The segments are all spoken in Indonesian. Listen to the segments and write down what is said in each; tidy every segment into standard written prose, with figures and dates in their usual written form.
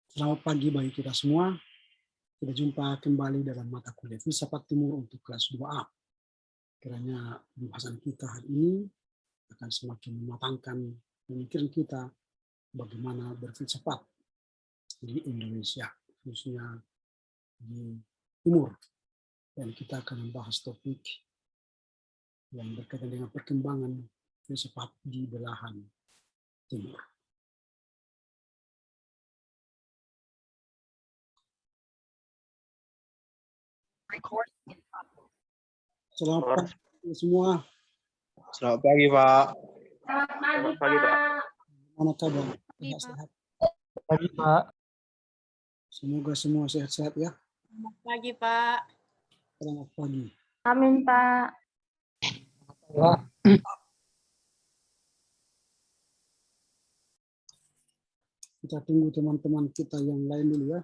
Selamat pagi bagi kita semua. Kita jumpa kembali dalam mata kuliah Filsafat Timur untuk kelas 2A. Kiranya pembahasan kita hari ini akan semakin mematangkan pemikiran kita bagaimana berfilsafat di Indonesia, khususnya di Timur. Dan kita akan membahas topik yang berkaitan dengan perkembangan filsafat di belahan Timur. Selamat pagi semua. Selamat pagi, Pak. Selamat pagi, Pak. Mana kabar? Sehat-sehat? Pagi, Pak. Semoga semua sehat-sehat ya. Selamat pagi, Pak. Selamat pagi. Amin, Pak. Pak. Kita tunggu teman-teman kita yang lain dulu ya.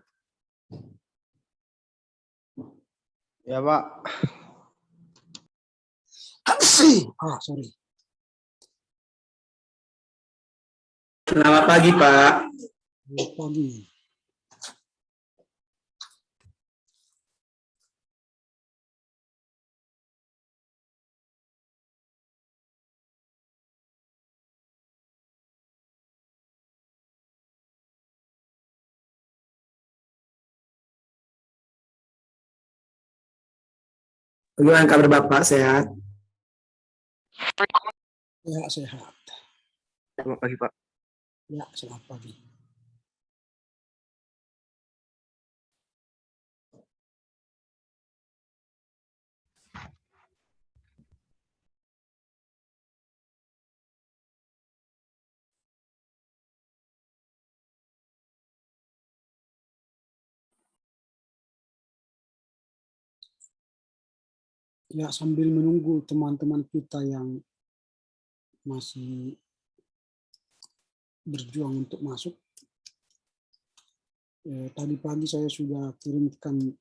Ya, Pak. Sorry. Selamat pagi, Pak. Selamat pagi. Bagaimana kabar Bapak? Sehat? Ya, sehat. Selamat pagi, Pak. Ya, selamat pagi. Ya, sambil menunggu teman-teman kita yang masih berjuang untuk masuk. Tadi pagi saya sudah kirimkan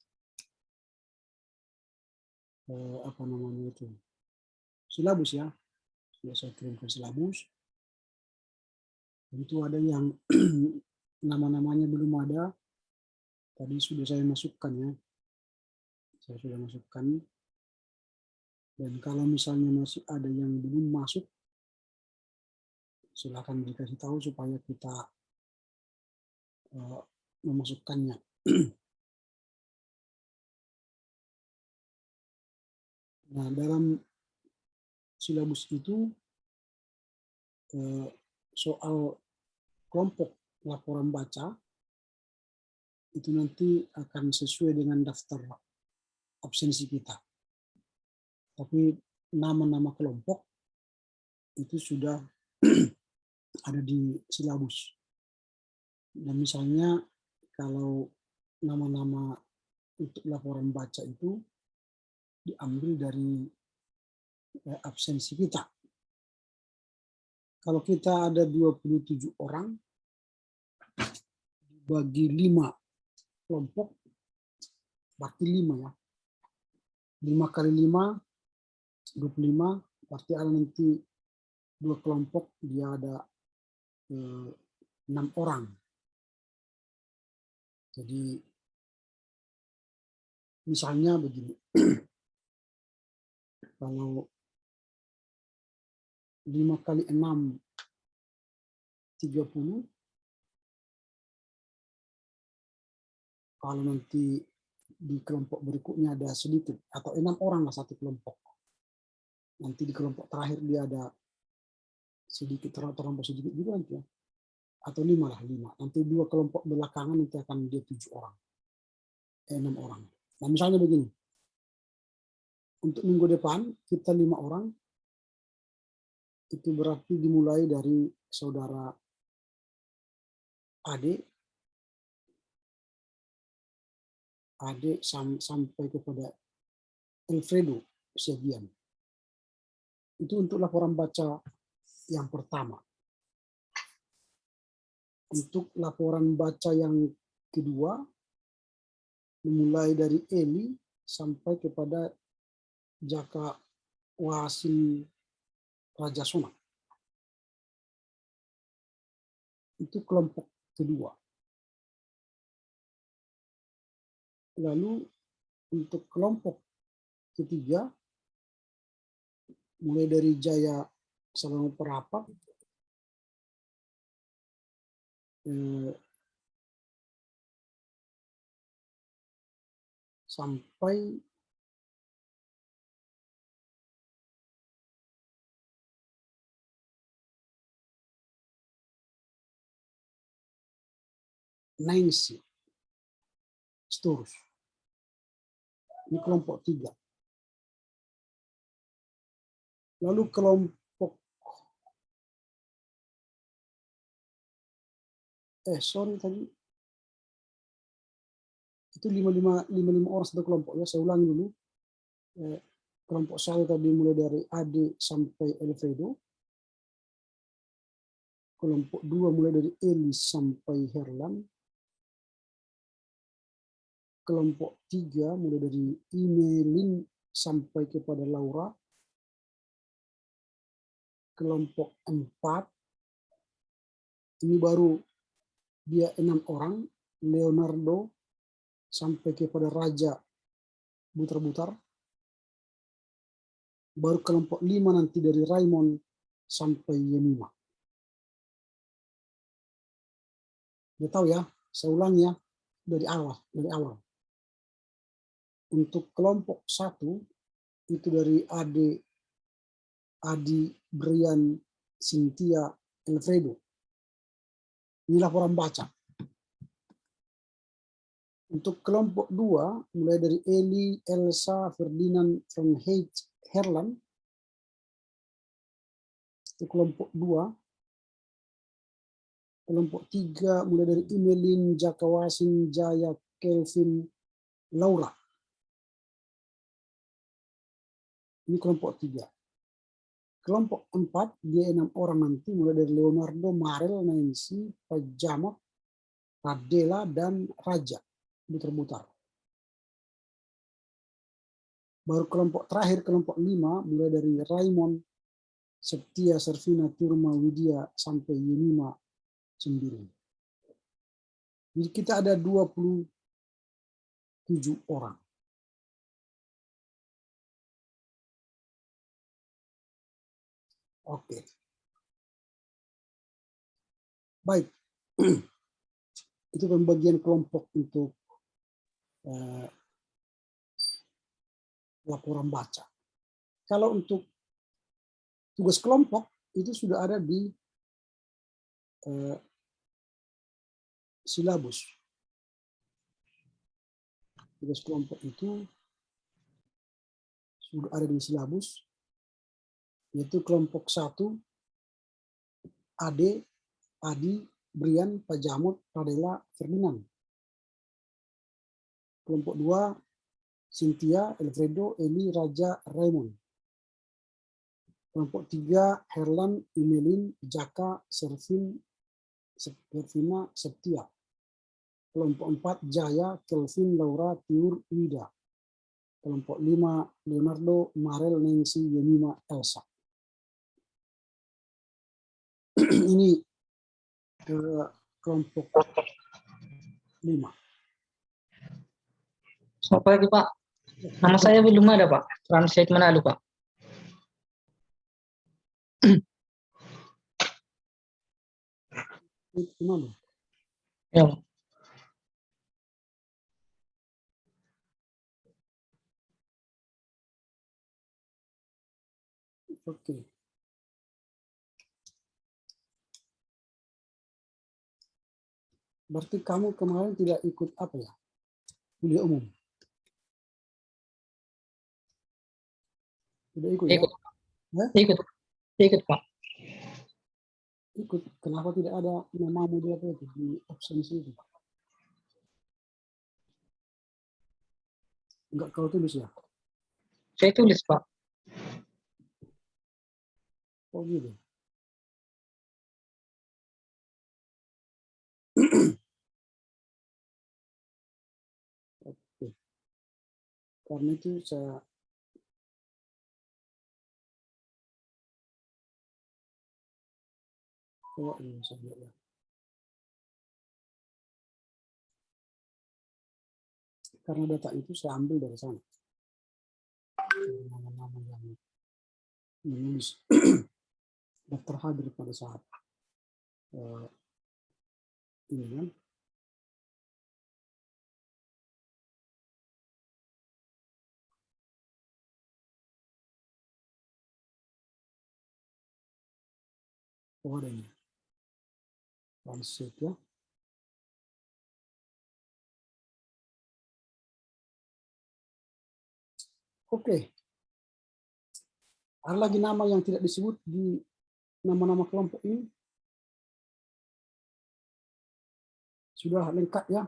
silabus ya. Sudah saya kirimkan silabus. Tentu ada yang nama-namanya belum ada. Tadi sudah saya masukkan ya. Saya sudah masukkan. Dan kalau misalnya masih ada yang belum masuk, silakan dikasih tahu supaya kita memasukkannya. Nah, dalam silabus itu soal kelompok laporan baca itu nanti akan sesuai dengan daftar absensi kita. Tapi nama-nama kelompok itu sudah ada di silabus. Dan misalnya kalau nama-nama untuk laporan baca itu diambil dari absensi kita. Kalau kita ada 27 orang, bagi 5 kelompok, berarti 5 ya. 5 kali 5, 25, berarti ada nanti 2 kelompok, dia ada 6 orang. Jadi misalnya begini, kalau 5 kali 6, 30, kalau nanti di kelompok berikutnya ada sedikit, atau 6 orang lah satu kelompok. Nanti di kelompok terakhir dia ada sedikit, terlampau sedikit juga nanti ya. Atau 5 lah, 5. Nanti 2 kelompok belakangan nanti akan dia 7 orang. 6 orang. Nah misalnya begini, untuk minggu depan kita 5 orang, itu berarti dimulai dari saudara Ade sampai kepada Alfredo Segian. Itu untuk laporan baca yang pertama. Untuk laporan baca yang kedua, dimulai dari Eli sampai kepada Jaka Wasil Rajasona. Itu kelompok kedua. Lalu untuk kelompok ketiga, mulai dari Jaya Salama Perapat, sampai Nainsi, seterus. Ini kelompok 3. Lalu kelompok tadi itu 55 orang satu kelompok ya. Saya ulangi dulu. Kelompok 1 tadi mulai dari Ade sampai Alfredo. Kelompok 2 mulai dari Eli sampai Herlan. Kelompok 3 mulai dari Imelin sampai kepada Laura. Kelompok 4 ini baru dia 6 orang, Leonardo sampai kepada Raja Butar-Butar. Baru kelompok 5 nanti dari Raymond sampai Yemima. Dia tahu ya, saya ulangi ya dari awal. Untuk kelompok 1 itu dari Adi, Brian, Cynthia, Alfredo. Ini laporan baca. Untuk kelompok 2 mulai dari Eli, Elsa, Ferdinand, Van Heid, Herlan. Itu kelompok 2. Kelompok 3 mulai dari Imelin, Jakawasin, Jaya, Kelvin, Laura. Ini kelompok 3. Kelompok 4 dia 6 orang nanti mulai dari Leonardo, Marel, Nancy, Pajamak, Adela, dan Raja Butar-Butar. Baru kelompok terakhir, kelompok 5 mulai dari Raymond, Septia, Servina, Turma, Widya sampai Yemima 9. Jadi kita ada 27 orang. Oke. Baik. Itu pembagian kelompok untuk laporan baca. Kalau untuk tugas kelompok itu sudah ada di silabus. Tugas kelompok itu sudah ada di silabus, yaitu kelompok 1 Ade, Adi, Brian, Pajamut, Radela, Ferdinand. Kelompok 2 Cynthia, Alfredo, Eli, Raja, Raymond. Kelompok 3 Herlan, Imelin, Jaka, Servina, Septia. Kelompok 4 Jaya, Kelvin, Laura, Tiur, Wida. Kelompok 5 Leonardo, Marel, Nancy, Yemima, Elsa. Ini kelompok 5. Selamat pagi, Pak. Nama saya belum ada, Pak. Translate Manado, Pak. Gimana? Ya. Oke. Berarti kamu kemarin tidak ikut apa ya? Kuliah umum. Tidak ikut ya? Ikut. Hah? Ikut, Pak. Ikut. Kenapa tidak ada namamu di apa itu di absensi itu? Enggak kau tulis ya? Saya tulis, Pak. Oh gitu. Oke. Karena itu saya coba ini saya lihat ya. karena data itu saya ambil dari sana. Nama-nama yang menulis daftar hadir pada saat ini kan. Oh, ada ini. Translate ya. Oke. Ada lagi nama yang tidak disebut di nama-nama kelompok ini? Sudah lengkap ya?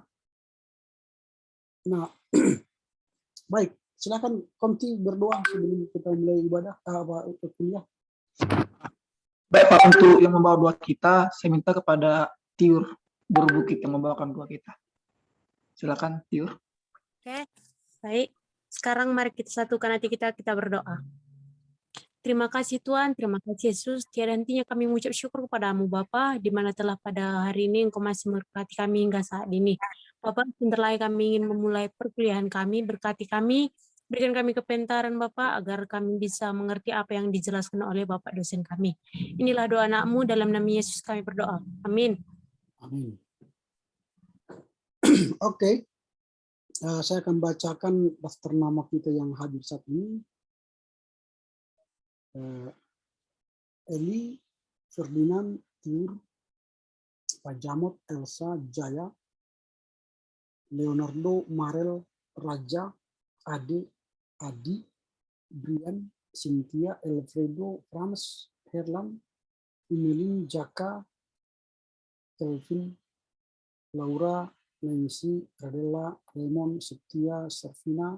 Nah, baik. Silakan Komti berdoa sebelum kita mulai ibadah kuliah. Baik Pak, untuk yang membawa doa kita, saya minta kepada Tiur Buru Bukit yang membawakan doa kita. Silakan Tiur. Oke, baik. Sekarang mari kita satukan hati kita berdoa. Terima kasih Tuhan, terima kasih Yesus. Tiada hentinya kami mengucap syukur kepadamu Bapa, di mana telah pada hari ini Engkau masih memberkati kami hingga saat ini. Bapa, sebentar lagi kami ingin memulai perkuliahan kami, berkati kami, berikan kami kepintaran Bapa, agar kami bisa mengerti apa yang dijelaskan oleh Bapak dosen kami. Inilah doa anak-Mu, dalam nama Yesus kami berdoa. Amin. Amin. Oke. Saya akan bacakan daftar nama kita yang hadir saat ini. Eli, Ferdinand, Tiur, Pak Jamot, Elsa, Jaya, Leonardo, Marel, Raja, Ade, Adi, Brian, Cynthia, Alfredo, Frans, Herlan, Imelin, Jaka, Kelvin, Laura, Nancy, Radella, Raymond, Setia, Servina,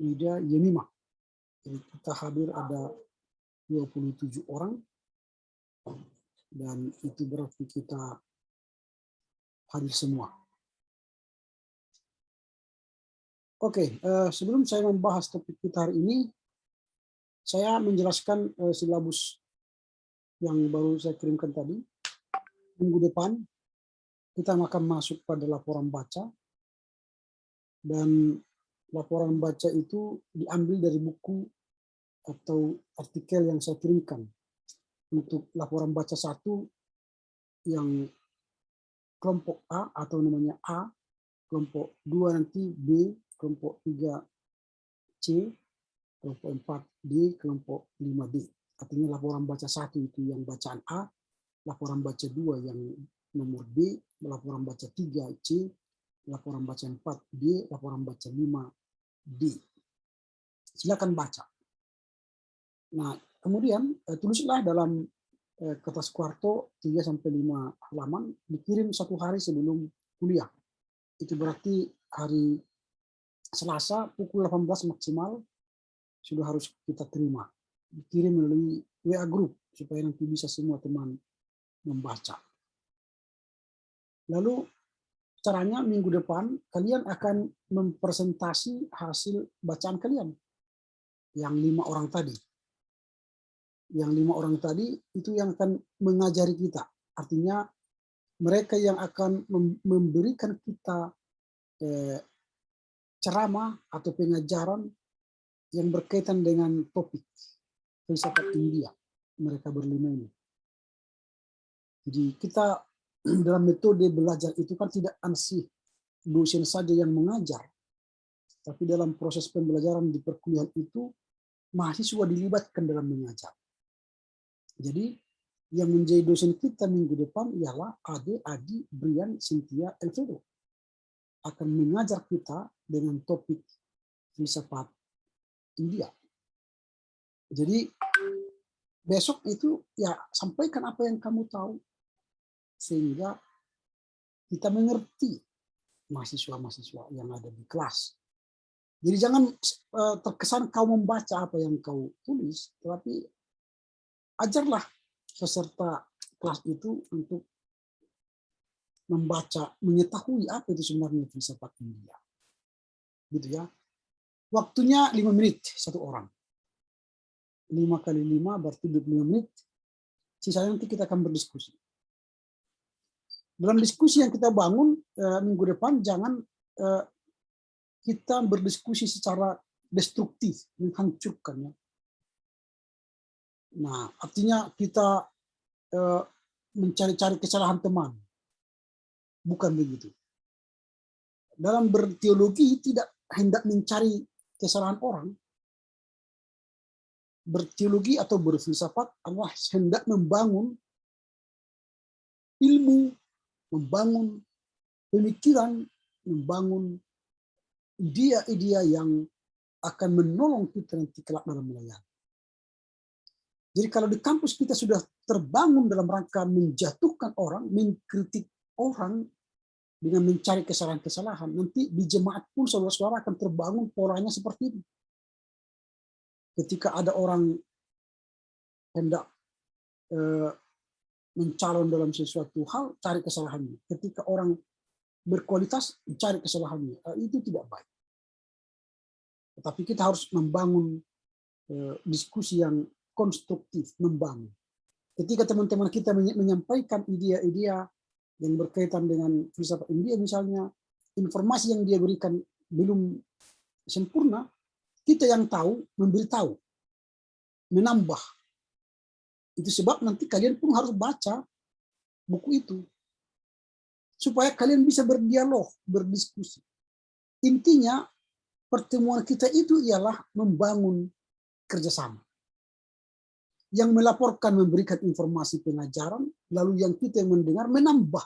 Ida, Yemima. Jadi kita hadir ada 27 orang, dan itu berarti kita hadir semua. Oke, sebelum saya membahas topik kita hari ini, saya menjelaskan silabus yang baru saya kirimkan tadi. Minggu depan kita akan masuk pada laporan baca, dan laporan baca itu diambil dari buku atau artikel yang saya kirimkan. Untuk laporan baca 1 yang kelompok A atau namanya A, kelompok 2 nanti B, kelompok 3 C, kelompok 4 D, kelompok 5 D. Artinya laporan baca 1 itu yang bacaan A, laporan baca 2 yang nomor B, laporan baca 3 C, laporan baca 4 D, laporan baca 5 D. Silakan baca. Nah, kemudian tulislah dalam kertas kuarto 3-5 halaman, dikirim 1 hari sebelum kuliah. Itu berarti hari Selasa pukul 18 maksimal sudah harus kita terima. Dikirim melalui WA group supaya nanti bisa semua teman membaca. Lalu caranya minggu depan kalian akan mempresentasi hasil bacaan kalian yang 5 orang tadi. Yang 5 orang tadi itu yang akan mengajari kita. Artinya mereka yang akan memberikan kita ceramah atau pengajaran yang berkaitan dengan topik filsafat India. Mereka berlima ini. Jadi kita dalam metode belajar itu kan tidak ansih dosen saja yang mengajar. Tapi dalam proses pembelajaran di perkuliahan itu mahasiswa dilibatkan dalam mengajar. Jadi yang menjadi dosen kita minggu depan ialah Ade, Adi, Brian, Cynthia, Alfredo. Akan mengajar kita dengan topik filsafat India. Jadi besok itu ya sampaikan apa yang kamu tahu sehingga kita mengerti mahasiswa-mahasiswa yang ada di kelas. Jadi jangan terkesan kau membaca apa yang kau tulis, tetapi ajarlah peserta kelas itu untuk membaca, mengetahui apa itu sebenarnya filsafat India. Gitu ya. Waktunya 5 menit satu orang. 5 kali 5 berarti 25 menit. Sisanya nanti kita akan berdiskusi. Dalam diskusi yang kita bangun minggu depan jangan kita berdiskusi secara destruktif, menghancurkannya. Nah, artinya kita mencari-cari kesalahan teman. Bukan begitu. Dalam berteologi tidak hendak mencari kesalahan orang. Berteologi atau berfilsafat adalah hendak membangun ilmu, membangun pemikiran, membangun idea-idea yang akan menolong kita nanti kelak dalam melayani. Jadi kalau di kampus kita sudah terbangun dalam rangka menjatuhkan orang, mengkritik orang dengan mencari kesalahan-kesalahan, nanti di jemaat pun saudara-saudara akan terbangun polanya seperti ini. Ketika ada orang hendak mencalon dalam sesuatu hal, cari kesalahannya. Ketika orang berkualitas, cari kesalahannya. Itu tidak baik. Tetapi kita harus membangun diskusi yang konstruktif, membangun. Ketika teman-teman kita menyampaikan ide-ide yang berkaitan dengan filsafat India misalnya, informasi yang dia berikan belum sempurna, kita yang tahu memberitahu, menambah. Itu sebab nanti kalian pun harus baca buku itu supaya kalian bisa berdialog, berdiskusi. Intinya pertemuan kita itu ialah membangun kerjasama. Yang melaporkan memberikan informasi pengajaran, lalu yang kita yang mendengar menambah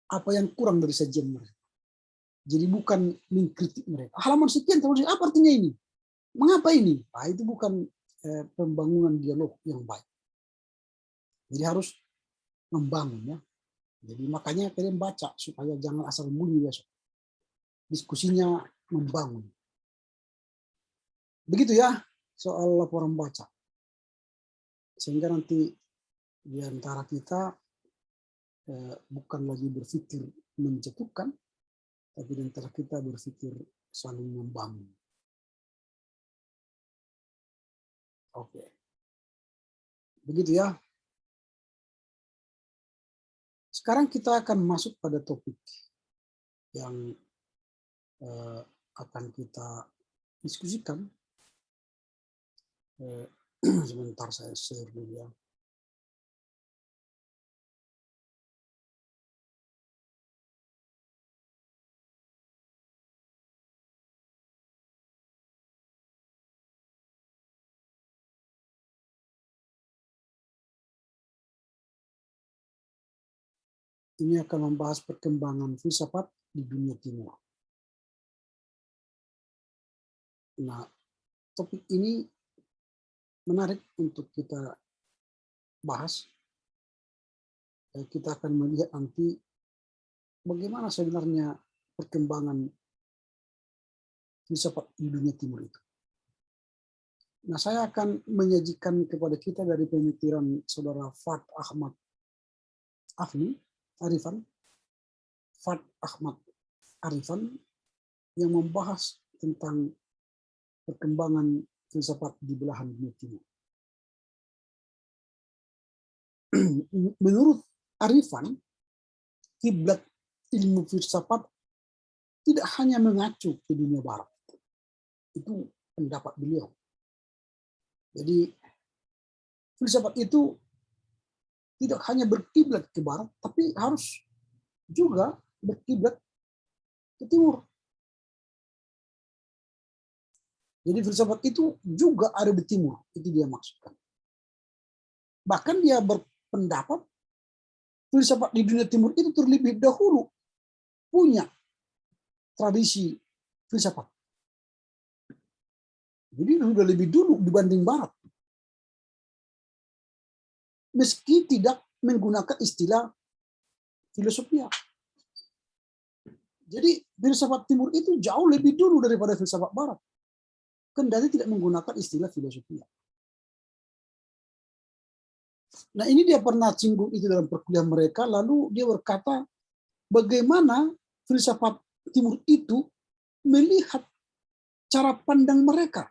apa yang kurang dari sajian mereka. Jadi bukan mengkritik mereka. Halaman sekian, apa artinya ini? Mengapa ini? Nah, itu bukan pembangunan dialog yang baik. Jadi harus membangun ya. Jadi makanya kalian baca supaya jangan asal bunyi besok. Diskusinya membangun. Begitu ya soal laporan baca. Sehingga nanti di antara kita bukan lagi berpikir menjatuhkan, tapi di antara kita berpikir saling membangun. Oke. Begitu ya. Sekarang kita akan masuk pada topik yang akan kita diskusikan. Sebentar saya share dulu ya. Ini akan membahas perkembangan filsafat di dunia timur. Nah, topik ini menarik untuk kita bahas. Kita akan melihat nanti bagaimana sebenarnya perkembangan filsafat di dunia timur itu. Nah, saya akan menyajikan kepada kita dari pemikiran saudara Fard Ahmad Arifan yang membahas tentang perkembangan filsafat di belahan dunia timur. Menurut Arifan, kiblat ilmu filsafat tidak hanya mengacu ke dunia barat. Itu pendapat beliau. Jadi filsafat itu tidak hanya berkiblat ke barat, tapi harus juga berkiblat ke timur. Jadi filsafat itu juga ada di timur, itu dia maksudkan. Bahkan dia berpendapat filsafat di dunia timur itu terlebih dahulu punya tradisi filsafat. Jadi sudah lebih dulu dibanding barat. Meski tidak menggunakan istilah filosofia. Jadi filsafat timur itu jauh lebih dulu daripada filsafat barat. Kendali tidak menggunakan istilah filosofia. Nah, ini dia pernah singgung itu dalam perkuliahan mereka, lalu dia berkata bagaimana filsafat timur itu melihat cara pandang mereka.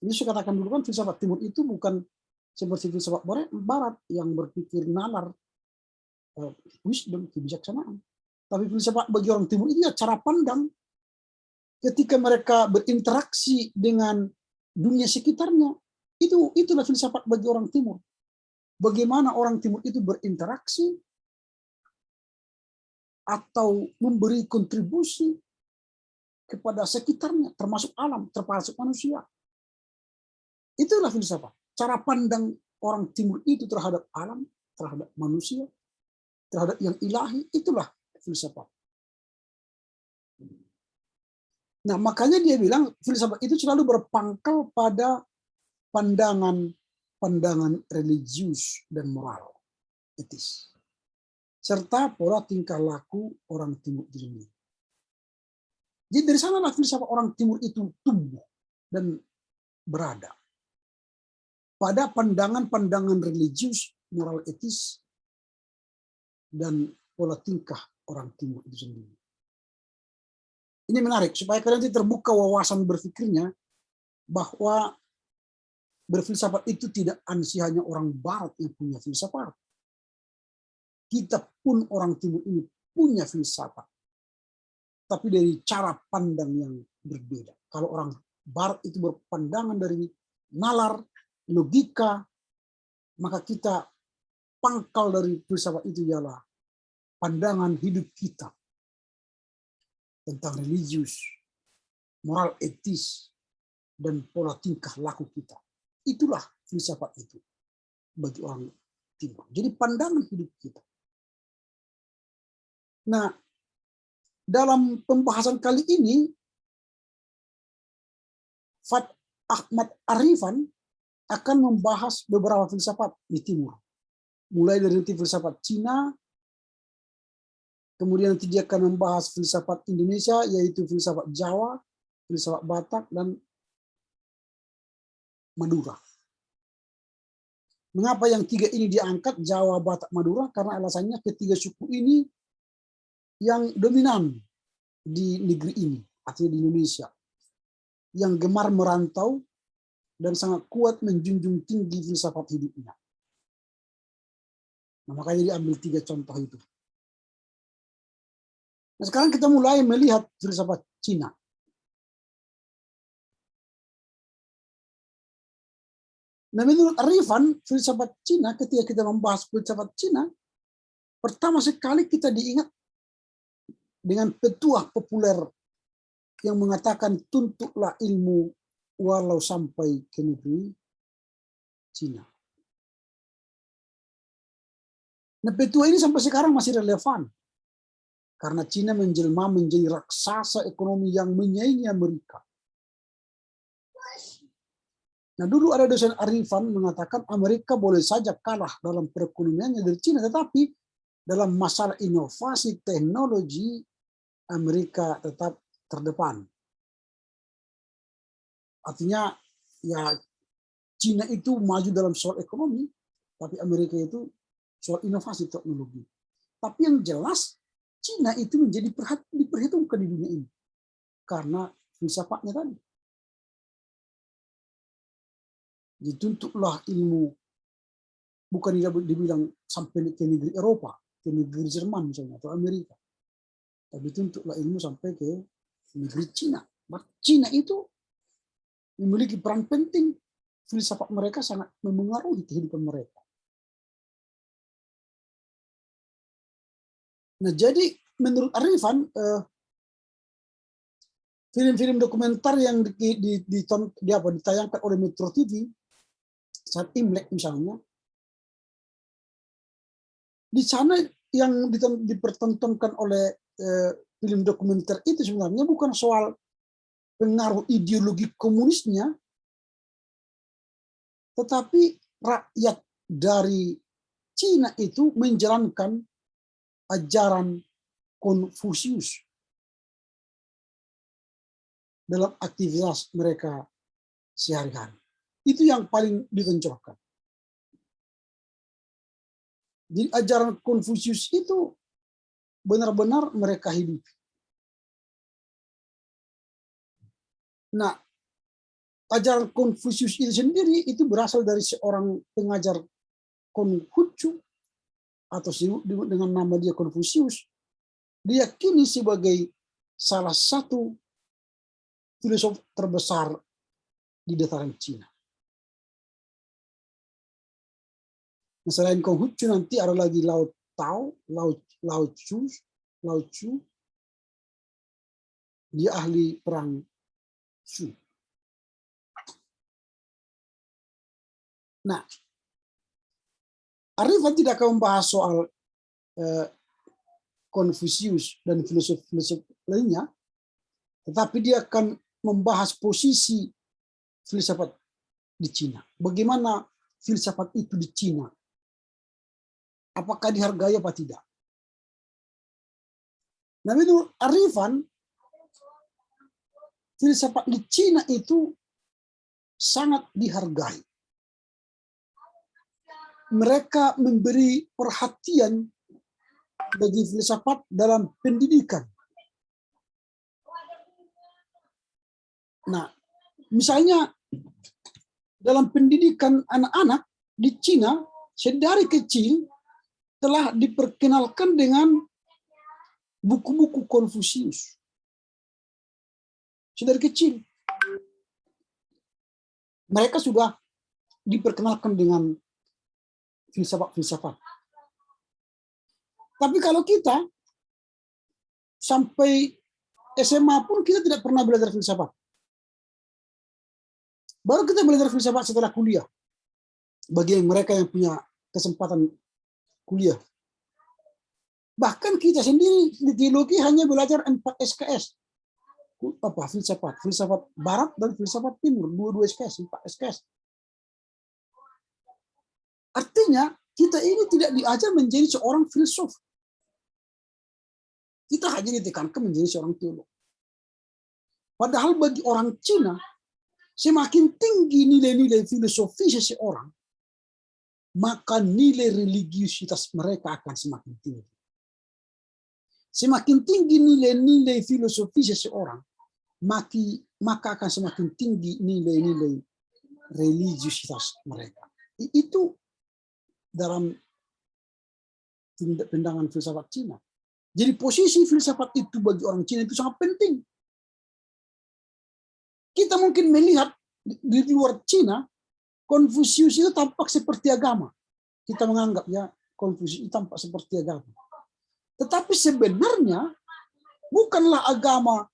Ini saya katakan dulu kan filsafat timur itu bukan seperti filsafat barat yang berpikir nalar, wisdom, kebijaksanaan. Tapi filsafat bagi orang timur itu ya cara pandang ketika mereka berinteraksi dengan dunia sekitarnya, itulah filsafat bagi orang Timur. Bagaimana orang Timur itu berinteraksi atau memberi kontribusi kepada sekitarnya, termasuk alam, termasuk manusia. Itulah filsafat. Cara pandang orang Timur itu terhadap alam, terhadap manusia, terhadap yang ilahi, itulah filsafat. Nah, makanya dia bilang filsafat itu selalu berpangkal pada pandangan religius dan moral, etis, serta pola tingkah laku orang Timur itu sendiri. Jadi dari sanalah filsafat orang Timur itu tumbuh dan berada pada pandangan-pandangan religius, moral, etis, dan pola tingkah orang Timur itu sendiri. Ini menarik supaya kalian terbuka wawasan berpikirnya bahwa berfilsafat itu tidak hanya orang Barat yang punya filsafat. Kita pun orang Timur ini punya filsafat, tapi dari cara pandang yang berbeda. Kalau orang Barat itu berpandangan dari nalar, logika, maka kita pangkal dari filsafat itu ialah pandangan hidup kita tentang religius, moral, etis, dan pola tingkah laku kita. Itulah filsafat itu bagi orang Timur. Jadi pandangan hidup kita. Nah, dalam pembahasan kali ini, Fat Ahmad Arifan akan membahas beberapa filsafat di Timur. Mulai dari filsafat Cina, kemudian nanti dia akan membahas filsafat Indonesia, yaitu filsafat Jawa, filsafat Batak, dan Madura. Mengapa yang tiga ini diangkat, Jawa, Batak, Madura? Karena alasannya ketiga suku ini yang dominan di negeri ini, artinya di Indonesia, yang gemar merantau dan sangat kuat menjunjung tinggi filsafat hidupnya. Nah, makanya diambil tiga contoh itu. Nah, sekarang kita mulai melihat filsafat Cina. Nah, menurut Arifan, filsafat Cina, ketika kita membahas filsafat Cina, pertama sekali kita diingat dengan petuah populer yang mengatakan tuntutlah ilmu walau sampai ke negeri Cina. Nah, petuah ini sampai sekarang masih relevan. Karena Cina menjelma menjadi raksasa ekonomi yang menyaingi Amerika. Nah, dulu ada dosen Arifan mengatakan Amerika boleh saja kalah dalam perekonomiannya dari Cina, tetapi dalam masalah inovasi teknologi, Amerika tetap terdepan. Artinya, ya Cina itu maju dalam soal ekonomi, tapi Amerika itu soal inovasi teknologi. Tapi yang jelas, Cina itu menjadi diperhitungkan di dunia ini karena filsafatnya tadi. Dituntutlah ilmu, bukan dibilang sampai ke negeri Eropa, ke negeri Jerman misalnya, atau Amerika. Tapi dituntutlah ilmu sampai ke negeri Cina. Cina itu memiliki peran penting. Filsafat mereka sangat memengaruhi kehidupan mereka. Nah, jadi menurut Arifan, film-film dokumenter yang ditayangkan oleh Metro TV saat Imlek misalnya, di sana yang dipertontonkan oleh film dokumenter itu sebenarnya bukan soal pengaruh ideologi komunisnya, tetapi rakyat dari Cina itu menjalankan ajaran Konfusius dalam aktivitas mereka sehari-hari. Itu yang paling ditonjolkan. Jadi ajaran Konfusius itu benar-benar mereka hidupi. Nah, ajaran Konfusius itu sendiri itu berasal dari seorang pengajar Konghucu atau dengan nama dia Konfusius, diyakini sebagai salah satu filosof terbesar di dataran Cina. Nah, selain Konghucu nanti ada lagi Lao Tao, Lao Chu, dia ahli perang Shu. Nah, Arifan tidak akan membahas soal Konfusius dan filosof-filosof lainnya, tetapi dia akan membahas posisi filsafat di Cina. Bagaimana filsafat itu di Cina? Apakah dihargai apa tidak? Nah, menurut Arifan, filsafat di Cina itu sangat dihargai. Mereka memberi perhatian bagi filsafat dalam pendidikan. Nah, misalnya dalam pendidikan anak-anak di Cina, sedari kecil telah diperkenalkan dengan buku-buku Konfusius. Sedari kecil. Mereka sudah diperkenalkan dengan filsafat-filsafat. Tapi kalau kita sampai SMA pun kita tidak pernah belajar filsafat. Baru kita belajar filsafat setelah kuliah. Bagi mereka yang punya kesempatan kuliah. Bahkan kita sendiri di teologi hanya belajar 4 SKS. Filsafat barat dan filsafat timur, 2 SKS, 4 SKS. Artinya kita ini tidak diajar menjadi seorang filsuf. Kita hanya ditekankan menjadi seorang teolog. Padahal bagi orang Cina, semakin tinggi nilai-nilai filosofi seseorang, maka nilai religiusitas mereka akan semakin tinggi. Semakin tinggi nilai-nilai filosofi seseorang, maka akan semakin tinggi nilai-nilai religiusitas mereka. Itu dalam pandangan filsafat Cina. Jadi posisi filsafat itu bagi orang Cina itu sangat penting. Kita mungkin melihat di luar Cina, Konfusius itu tampak seperti agama. Kita menganggap ya Konfusius itu tampak seperti agama. Tetapi sebenarnya bukanlah agama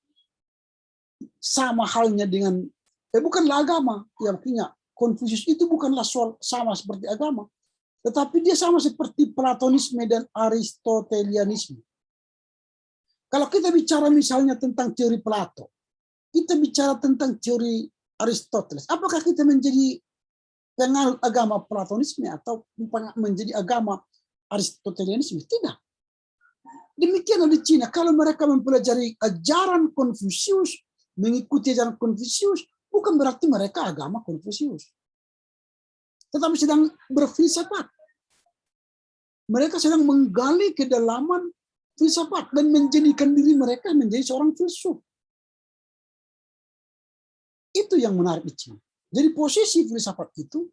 sama halnya dengan bukanlah agama. Ya, artinya Konfusius itu bukanlah sama seperti agama, tetapi dia sama seperti Platonisme dan Aristotelianisme. Kalau kita bicara misalnya tentang teori Plato, kita bicara tentang teori Aristoteles, apakah kita menjadi penganut agama Platonisme atau menjadi agama Aristotelianisme? Tidak. Demikian di Cina, kalau mereka mempelajari ajaran Konfusius, mengikuti ajaran Konfusius, bukan berarti mereka agama Konfusius. Tetapi sedang berfilsafat. Mereka sedang menggali kedalaman filsafat dan menjadikan diri mereka menjadi seorang filsuf. Itu yang menarik di Cina. Jadi posisi filsafat itu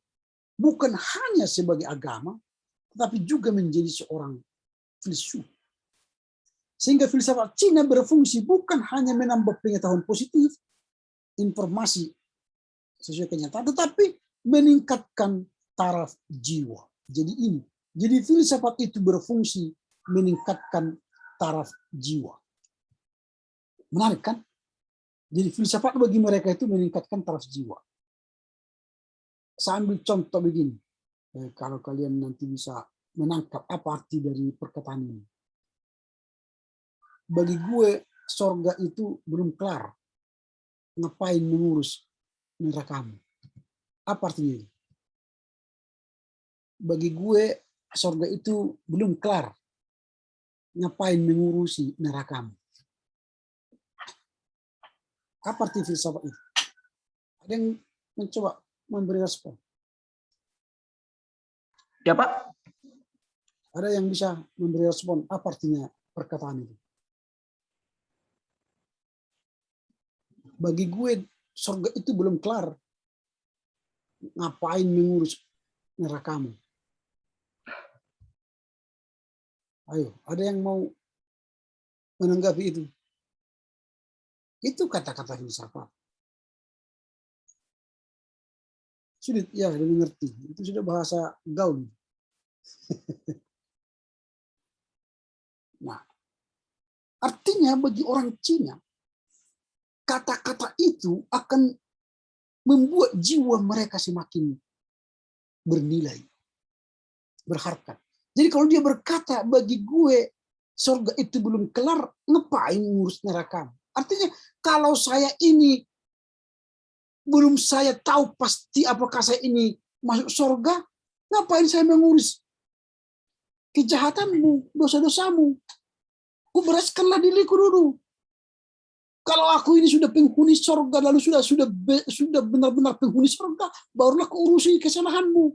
bukan hanya sebagai agama, tetapi juga menjadi seorang filsuf. Sehingga filsafat Cina berfungsi bukan hanya menambah pengetahuan positif, informasi sesuai kenyataan, tetapi meningkatkan taraf jiwa. Jadi filsafat itu berfungsi meningkatkan taraf jiwa. Menarik kan? Jadi filsafat bagi mereka itu meningkatkan taraf jiwa. Saya ambil contoh begini. Kalau kalian nanti bisa menangkap apa arti dari perkataan ini. Bagi gue, sorga itu belum kelar. Ngapain mengurus nerakamu? Apa artinya ini? Bagi gue, sorga itu belum kelar. Ngapain mengurusi nerakamu? Apa arti filsafat itu? Ada yang mencoba memberi respon? Ya Pak, Ada yang bisa memberi respon? Apa artinya perkataan itu? Bagi gue, surga itu belum kelar. Ngapain mengurus nerakamu? Ayo, ada yang mau menanggapi itu? Itu kata-kata filsafat. Sulit ya dimengerti. Itu sudah bahasa gaul. Nah, artinya bagi orang Cina, kata-kata itu akan membuat jiwa mereka semakin bernilai, berharkat. Jadi kalau dia berkata, bagi gue surga itu belum kelar, ngapain ngurus neraka? Artinya kalau saya ini belum saya tahu pasti apakah saya ini masuk surga, ngapain saya mengurus kejahatanmu, dosa-dosamu? Kubereskanlah diriku dulu. Kalau aku ini sudah penghuni surga, lalu sudah benar-benar penghuni surga, barulah kuurusi kesalahanmu.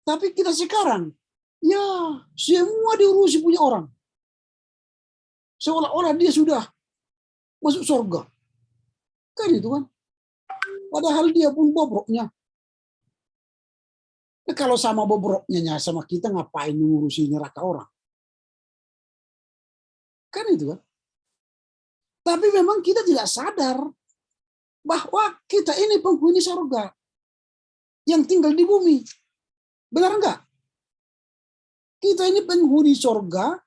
Tapi kita sekarang, ya semua diurusi punya orang. Seolah-olah dia sudah masuk surga. Kan itu kan. Padahal dia pun bobroknya. Nah, kalau sama bobroknya sama kita, ngapain ngurusi neraka orang? Kan itu kan. Tapi memang kita tidak sadar bahwa kita ini penghuni surga yang tinggal di bumi. Benar enggak? Kita ini penghuni surga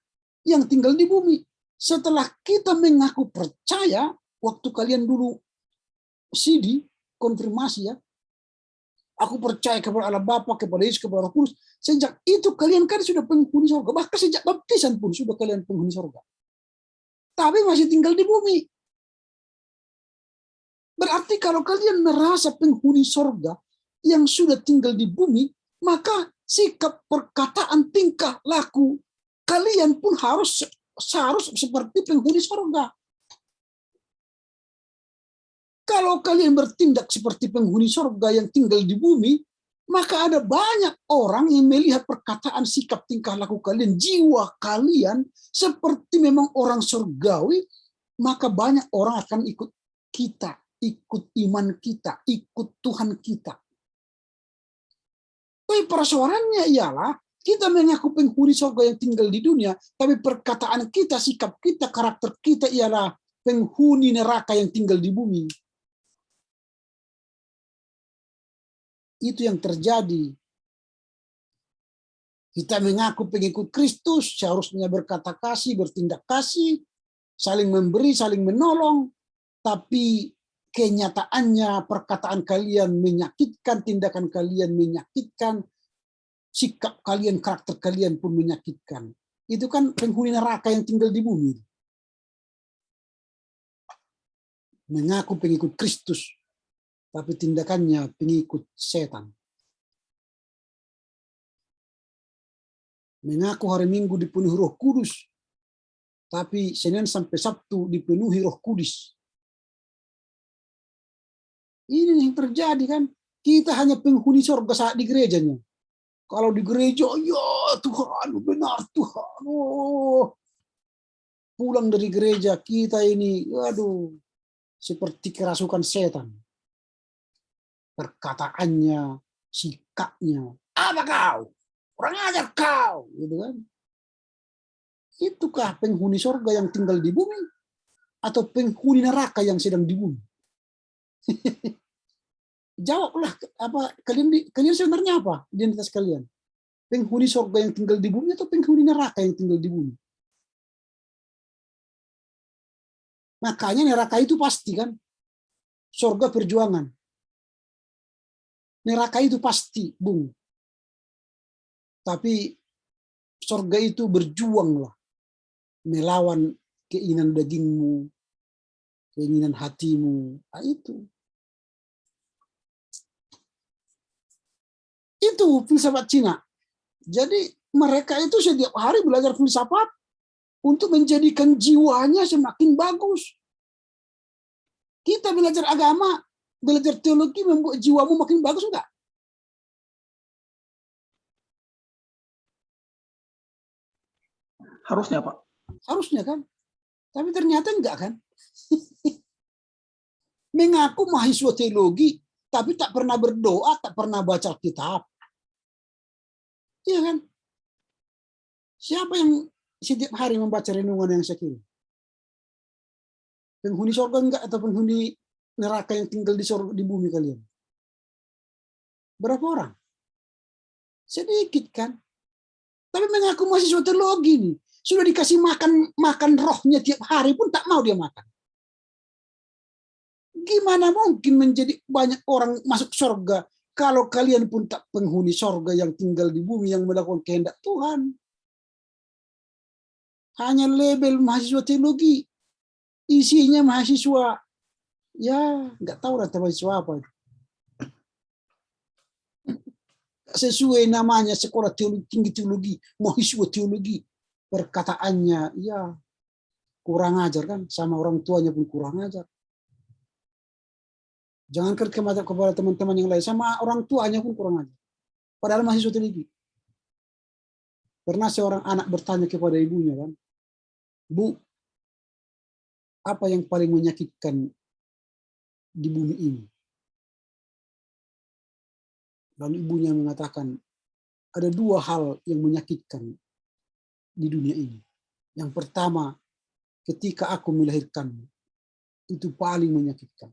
yang tinggal di bumi. Setelah kita mengaku percaya, waktu kalian dulu CD, konfirmasi ya, aku percaya kepada Allah Bapa, kepada Yesus, kepada Roh Kudus. Sejak itu kalian kan sudah penghuni surga. Bahkan sejak baptisan pun sudah kalian penghuni surga. Tapi masih tinggal di bumi. Berarti kalau kalian merasa penghuni surga yang sudah tinggal di bumi, maka sikap, perkataan, tingkah, laku kalian pun harus seperti penghuni surga. Kalau kalian bertindak seperti penghuni surga yang tinggal di bumi, maka ada banyak orang yang melihat perkataan, sikap, tingkah laku kalian, jiwa kalian seperti memang orang surgawi, maka banyak orang akan ikut kita, ikut iman kita, ikut Tuhan kita. Tapi persoalannya ialah kita mengaku penghuni surga yang tinggal di dunia, tapi perkataan kita, sikap kita, karakter kita ialah penghuni neraka yang tinggal di bumi. Itu yang terjadi. Kita mengaku pengikut Kristus, seharusnya berkata kasih, bertindak kasih, saling memberi, saling menolong, tapi kenyataannya perkataan kalian menyakitkan, tindakan kalian menyakitkan, sikap kalian, karakter kalian pun menyakitkan. Itu kan penghuni neraka yang tinggal di bumi. Mengaku pengikut Kristus, tapi tindakannya pengikut setan. Mengaku hari Minggu dipenuhi Roh Kudus, tapi Senin sampai Sabtu dipenuhi Roh Kudus. Ini yang terjadi kan. Kita hanya penghuni surga saat di gerejanya. Kalau di gereja, ya Tuhan, benar Tuhan. Oh. Pulang dari gereja kita ini, aduh, seperti kerasukan setan. Perkataannya, sikapnya, apa kau? Kurang ajar kau, gitu kan? Itukah penghuni surga yang tinggal di bumi atau penghuni neraka yang sedang di bumi? Jawablah, apa kalian sebenarnya apa identitas kalian? Penghuni surga yang tinggal di bumi atau penghuni neraka yang tinggal di bumi? Makanya neraka itu pasti kan, surga perjuangan. Neraka itu pasti, Bung. Tapi surga itu berjuanglah melawan keinginan dagingmu, keinginan hatimu. Nah, itu filsafat Cina. Jadi mereka itu setiap hari belajar filsafat untuk menjadikan jiwanya semakin bagus. Kita belajar agama, belajar teologi membuat jiwamu makin bagus enggak? Harusnya, Pak. Harusnya kan. Tapi ternyata enggak kan. Mengaku mahasiswa teologi, tapi tak pernah berdoa, tak pernah baca kitab. Iya kan? Siapa yang setiap hari membaca renungan yang sekian? Penghuni surga enggak atau penghuni neraka yang tinggal di bumi kalian? Berapa orang? Sedikit kan? Tapi mengaku mahasiswa teologi nih. Sudah dikasih makan rohnya tiap hari pun tak mau dia makan. Gimana mungkin menjadi banyak orang masuk surga kalau kalian pun tak penghuni surga yang tinggal di bumi yang melakukan kehendak Tuhan? Hanya label mahasiswa teologi, isinya mahasiswa, ya nggak tahu lah mahasiswa apa. Sesuai namanya sekolah teologi, tinggi teologi, mahasiswa teologi, perkataannya ya kurang ajar kan, sama orang tuanya pun kurang ajar. Jangankan kepada teman-teman yang lain, sama orang tuanya pun kurang ajar. Padahal mahasiswa teologi. Pernah seorang anak bertanya kepada ibunya kan, Bu, apa yang paling menyakitkan di bumi ini? Lalu ibunya mengatakan, ada dua hal yang menyakitkan di dunia ini. Yang pertama, ketika aku melahirkanmu, itu paling menyakitkan.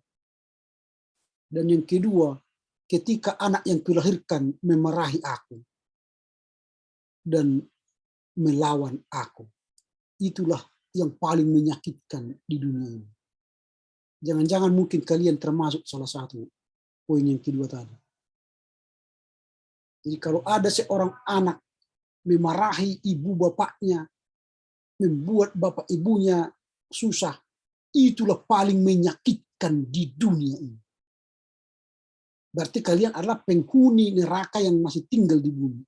Dan yang kedua, ketika anak yang kulahirkan memarahi aku dan melawan aku. Itulah yang paling menyakitkan di dunia ini. Jangan-jangan mungkin kalian termasuk salah satu poin yang kedua tadi. Jadi kalau ada seorang anak memarahi ibu bapaknya, membuat bapak ibunya susah, itulah paling menyakitkan di dunia ini. Berarti kalian adalah penghuni neraka yang masih tinggal di bumi.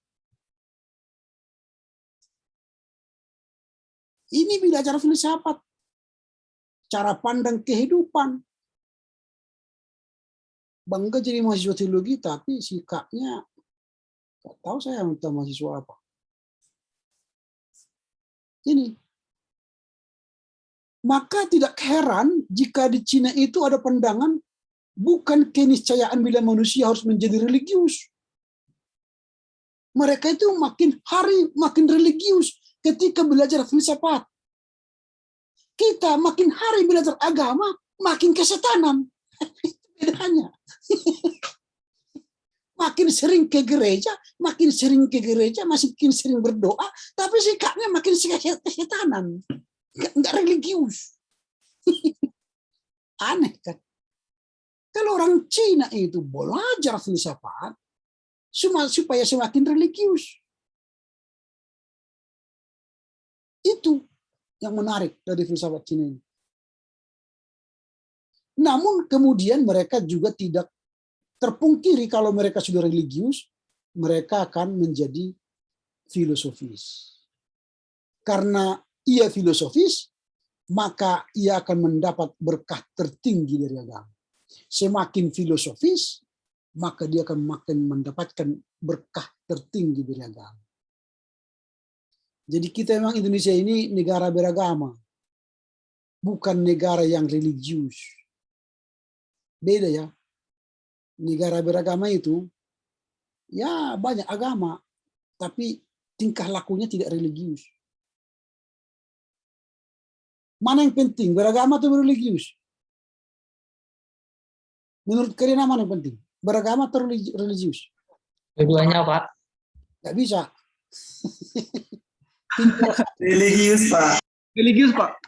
Ini bila cara filsafat, cara pandang kehidupan. Bangga jadi mahasiswa teologi, tapi sikapnya tak tahu saya minta mahasiswa apa. Ini. Maka tidak heran jika di Cina itu ada pandangan bukan keniscayaan bila manusia harus menjadi religius. Mereka itu makin hari makin religius ketika belajar filsafat. Kita makin hari belajar agama, makin kesetanan. Bedanya. Makin sering ke gereja, makin sering berdoa, tapi sikapnya makin kesetanan. Enggak religius. Aneh kan? Kalau orang Cina itu belajar filsafat supaya semakin religius. Itu yang menarik dari filsafat Cina ini. Namun kemudian mereka juga tidak terpungkiri kalau mereka sudah religius, mereka akan menjadi filosofis. Karena ia filosofis, maka ia akan mendapat berkah tertinggi dari agama. Semakin filosofis, maka dia akan makin mendapatkan berkah tertinggi dari agama. Jadi kita memang Indonesia ini negara beragama, bukan negara yang religius. Beda ya. Negara beragama itu, ya banyak agama, tapi tingkah lakunya tidak religius. Mana yang penting, beragama atau religius? Menurut kalian mana yang penting? Beragama atau religius? Keduanya, Pak. Nggak bisa. Religius, Pak. Religius, Pak.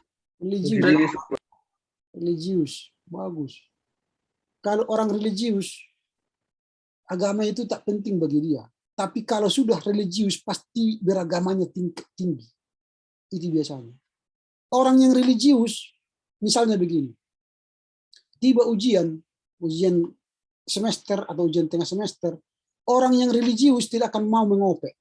Religius. Bagus. Kalau orang religius, agama itu tak penting bagi dia. Tapi kalau sudah religius, pasti beragamanya tinggi. Itu biasanya. Orang yang religius, misalnya begini. Tiba ujian semester atau ujian tengah semester, orang yang religius tidak akan mau mengopek.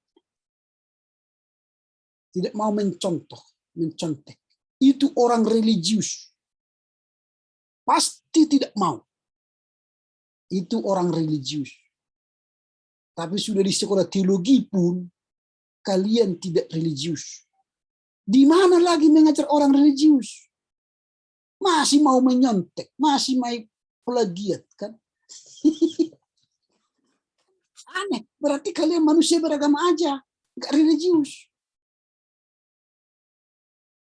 Tidak mau mencontek. Itu orang religius. Pasti tidak mau. Itu orang religius. Tapi sudah di sekolah teologi pun, kalian tidak religius. Di mana lagi mengajar orang religius? Masih mau menyontek, masih mau plagiat kan? Aneh, berarti kalian manusia beragama aja, nggak religius.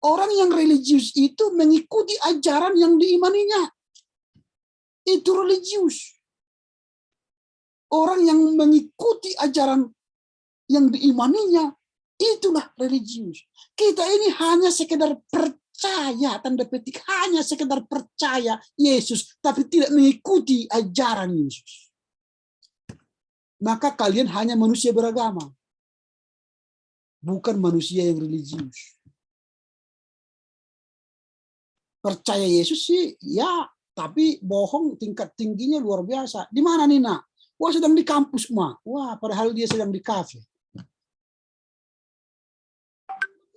Orang yang religius itu mengikuti ajaran yang diimaninya. Itu religius. Orang yang mengikuti ajaran yang diimaninya, itulah religius. Kita ini hanya sekedar percaya, tanda petik, hanya sekedar percaya Yesus, tapi tidak mengikuti ajaran Yesus. Maka kalian hanya manusia beragama, bukan manusia yang religius. Percaya Yesus sih, ya, tapi bohong tingkat tingginya luar biasa. Di mana Nina? Wah, sedang di kampus, Ma. Wah, padahal dia sedang di kafe.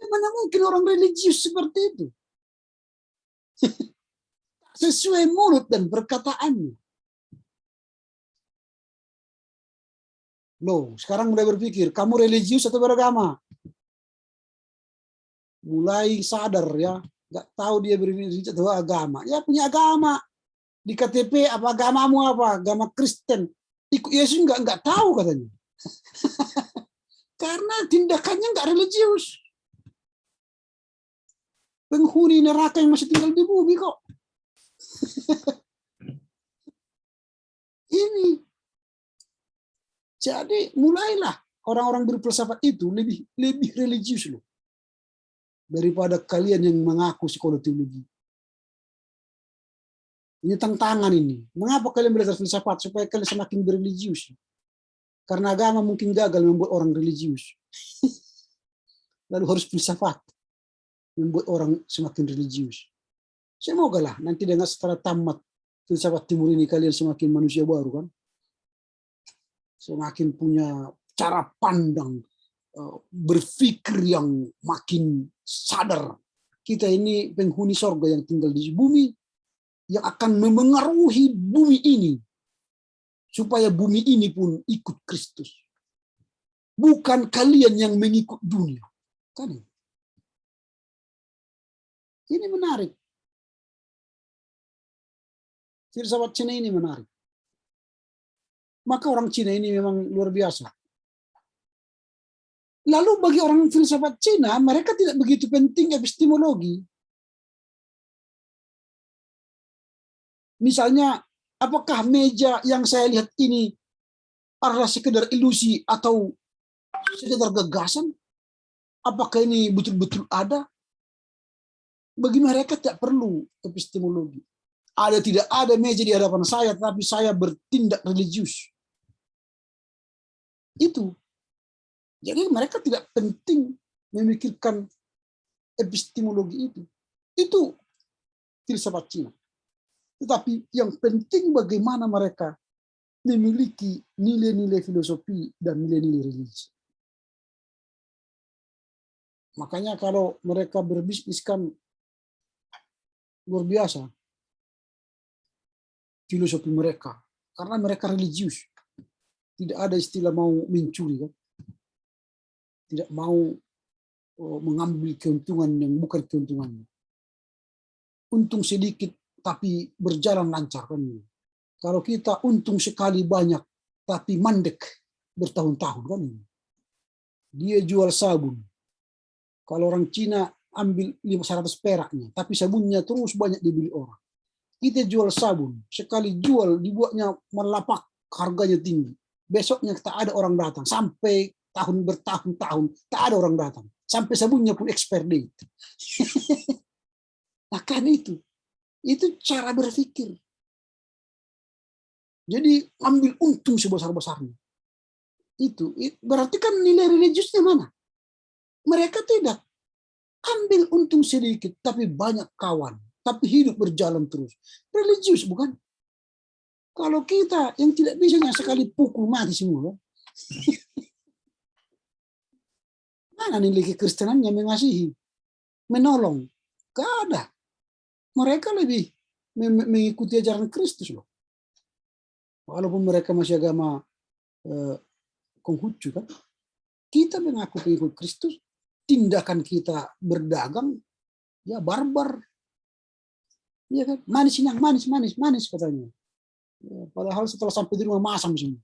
Mana mungkin orang religius seperti itu? Sesuai mulut dan perkataannya. Loh, sekarang mulai berpikir, kamu religius atau beragama? Mulai sadar ya, nggak tahu dia religius atau agama. Ya punya agama. Di KTP apa agamamu apa? Agama Kristen. Ikut Yesus nggak tahu katanya. Karena tindakannya nggak religius. Penghuni neraka yang masih tinggal di bumi kok. Ini. Jadi mulailah orang-orang berfilsafat itu lebih religius loh. Daripada kalian yang mengaku sekolah teologi. Ini tantangan ini. Mengapa kalian belajar filsafat? Supaya kalian semakin berreligius. Karena agama mungkin gagal membuat orang religius. Lalu harus filsafat. Membuat orang semakin religius. Semoga lah nanti dengan setelah tamat filsafat timur ini kalian semakin manusia baru kan. Semakin punya cara pandang, berpikir yang makin sadar. Kita ini penghuni sorga yang tinggal di bumi, yang akan memengaruhi bumi ini supaya bumi ini pun ikut Kristus. Bukan kalian yang mengikut dunia. Kan? Ini menarik. Filsafat Cina ini menarik. Maka orang Cina ini memang luar biasa. Lalu bagi orang filsafat Cina, mereka tidak begitu penting epistemologi. Misalnya, apakah meja yang saya lihat ini adalah sekedar ilusi atau sekedar gagasan? Apakah ini betul-betul ada? Bagi mereka tidak perlu epistemologi. Ada tidak ada meja di hadapan saya, tapi saya bertindak religius. Itu. Jadi mereka tidak penting memikirkan epistemologi itu. Itu filsafat Cina. Tetapi yang penting bagaimana mereka memiliki nilai-nilai filosofi dan nilai-nilai religi. Makanya kalau mereka berbisnis kan luar biasa filosofi mereka. Karena mereka religius. Tidak ada istilah mau mencuri. Kan? Tidak mau mengambil keuntungan yang bukan keuntungannya. Untung sedikit tapi berjalan lancar kan. Kalau kita untung sekali banyak tapi mandek bertahun-tahun kan. Dia jual sabun. Kalau orang Cina ambil 500 peraknya, tapi sabunnya terus banyak dibeli orang. Kita jual sabun, sekali jual dibuatnya melapak, harganya tinggi. Besoknya tak ada orang datang sampai tahun bertahun-tahun tak ada orang datang. Sampai sabunnya pun expire date. Nah kan itu cara berpikir. Jadi ambil untung sebesar-besarnya. Itu berarti kan nilai religiusnya mana? Mereka tidak ambil untung sedikit tapi banyak kawan, tapi hidup berjalan terus. Religius bukan? Kalau kita yang tidak bisa sekali pukul mati semua. Mana nilai kekristenannya mengasihi, menolong? Gak ada. Mereka lebih mengikuti ajaran Kristus loh. Walaupun mereka masih agama Konghucu kan. Kita mengaku pengikut Kristus, tindakan kita berdagang ya barbar. Iya kan? Manis katanya. Ya, padahal setelah sampai di rumah masam semua.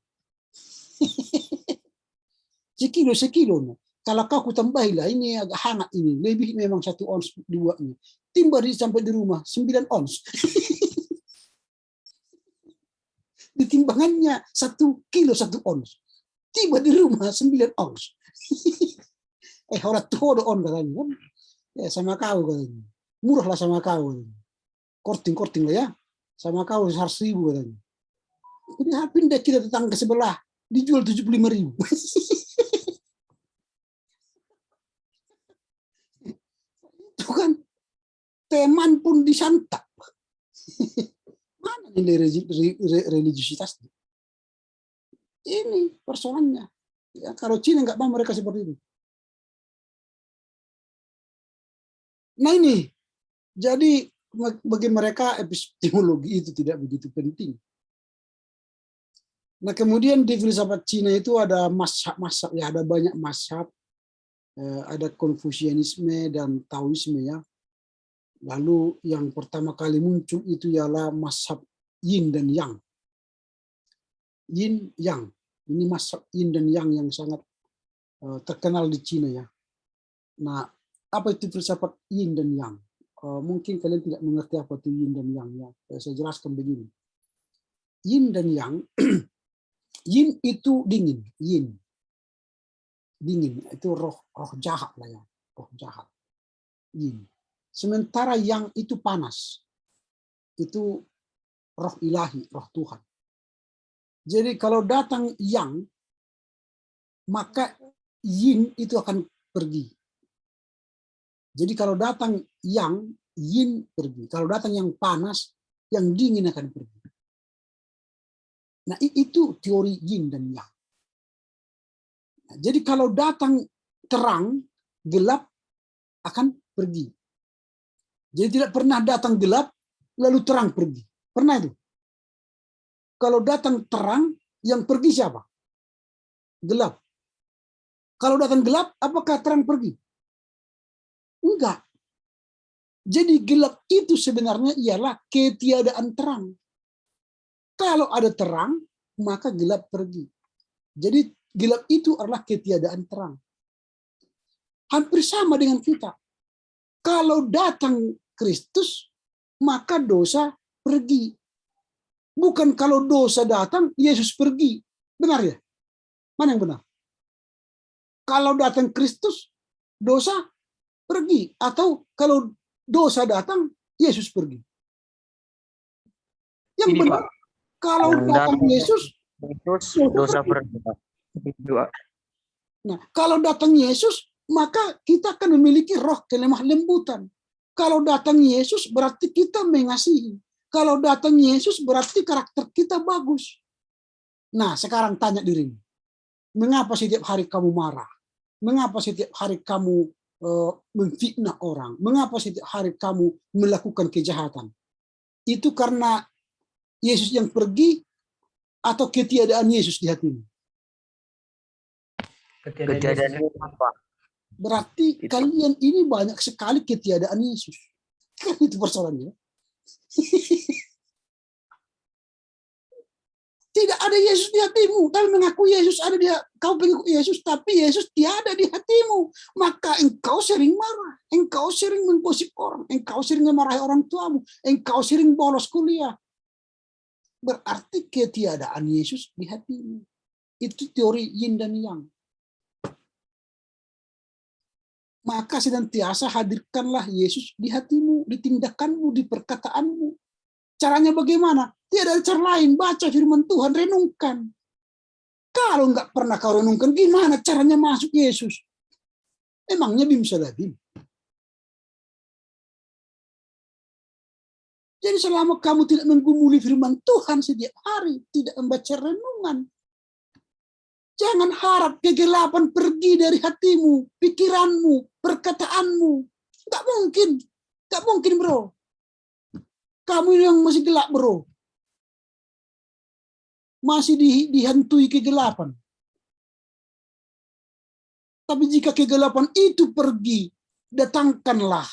sekilo. Kalau kau tambahilah ini agak hangat ini, lebih memang 1 ons dibuatnya. Timba sampai di rumah 9 ons. Di timbangannya 1 kilo 1 ons. Tiba di rumah 9 ons. Orang tua on katanya kan. Ya, sama kau katanya. Murah lah sama kau. Korting lah ya. Sama kau 100.000 katanya. Jadi pindah kita tetangga sebelah. Dijual 75.000. Itu kan teman pun disantap. Mana nilai religiositasnya? Ini persoalannya. Ya, kalau Cina nggak mau mereka seperti itu. Nah ini, jadi bagi mereka epistemologi itu tidak begitu penting. Nah kemudian di filsafat Cina itu ada mazhab-mazhab, ya ada banyak mazhab, ada Konfusianisme dan Taoisme ya. Lalu yang pertama kali muncul itu ialah mazhab Yin dan Yang. Yin Yang, ini mazhab Yin dan Yang yang sangat terkenal di Cina ya. Nah apa itu filsafat Yin dan Yang? Mungkin kalian tidak mengerti apa itu Yin dan Yang ya. Saya jelaskan begini. Yin dan Yang, Yin itu dingin, Yin. Dingin, itu roh jahat lah ya, roh jahat. Yin. Sementara Yang itu panas. Itu roh ilahi, roh Tuhan. Jadi kalau datang Yang, maka Yin itu akan pergi. Jadi kalau datang Yang, Yin pergi. Kalau datang yang panas, yang dingin akan pergi. Nah itu teori Yin dan Yang. Nah, jadi kalau datang terang, gelap akan pergi. Jadi tidak pernah datang gelap, lalu terang pergi. Pernah itu? Kalau datang terang, yang pergi siapa? Gelap. Kalau datang gelap, apakah terang pergi? Enggak. Jadi gelap itu sebenarnya ialah ketiadaan terang. Kalau ada terang, maka gelap pergi. Jadi gelap itu adalah ketiadaan terang. Hampir sama dengan kita. Kalau datang Kristus, maka dosa pergi. Bukan kalau dosa datang, Yesus pergi. Benar ya? Mana yang benar? Kalau datang Kristus, dosa pergi. Atau kalau dosa datang, Yesus pergi. Yang Ini, benar, Pak. kalau Yang datang datang Yesus, dosa pergi. Pak. nah, kalau datang Yesus, maka kita akan memiliki roh kelemah lembutan. Kalau datang Yesus, berarti kita mengasihi. Kalau datang Yesus, berarti karakter kita bagus. Nah, sekarang tanya dirimu, mengapa setiap hari kamu marah? Mengapa setiap hari kamu memfitnah orang? Mengapa setiap hari kamu melakukan kejahatan? Itu karena Yesus yang pergi atau ketiadaan Yesus di hatimu? Kejadian itu, Pak. Berarti kalian ini banyak sekali ketiadaan Yesus. Kan itu persoalannya. Tidak ada Yesus di hatimu, tapi mengaku Yesus ada di kau pengikut Yesus, tapi Yesus tiada di hatimu. Maka engkau sering marah, engkau sering menggosip orang, engkau sering memarahi orang tuamu, engkau sering bolos kuliah. Berarti ketiadaan Yesus di hatimu. Itu teori Yin dan Yang. Maka senantiasa hadirkanlah Yesus di hatimu, di tindakanmu, di perkataanmu. Caranya bagaimana? Tidak ada cara lain. Baca firman Tuhan, renungkan. Kalau nggak pernah kau renungkan, gimana caranya masuk Yesus? Emangnya bim salabim? Jadi selama kamu tidak menggumuli firman Tuhan setiap hari, tidak membaca renungan, jangan harap kegelapan pergi dari hatimu, pikiranmu, perkataanmu. Nggak mungkin. Nggak mungkin, bro. Kamu yang masih gelap, bro. Masih dihantui kegelapan. Tapi jika kegelapan itu pergi, datangkanlah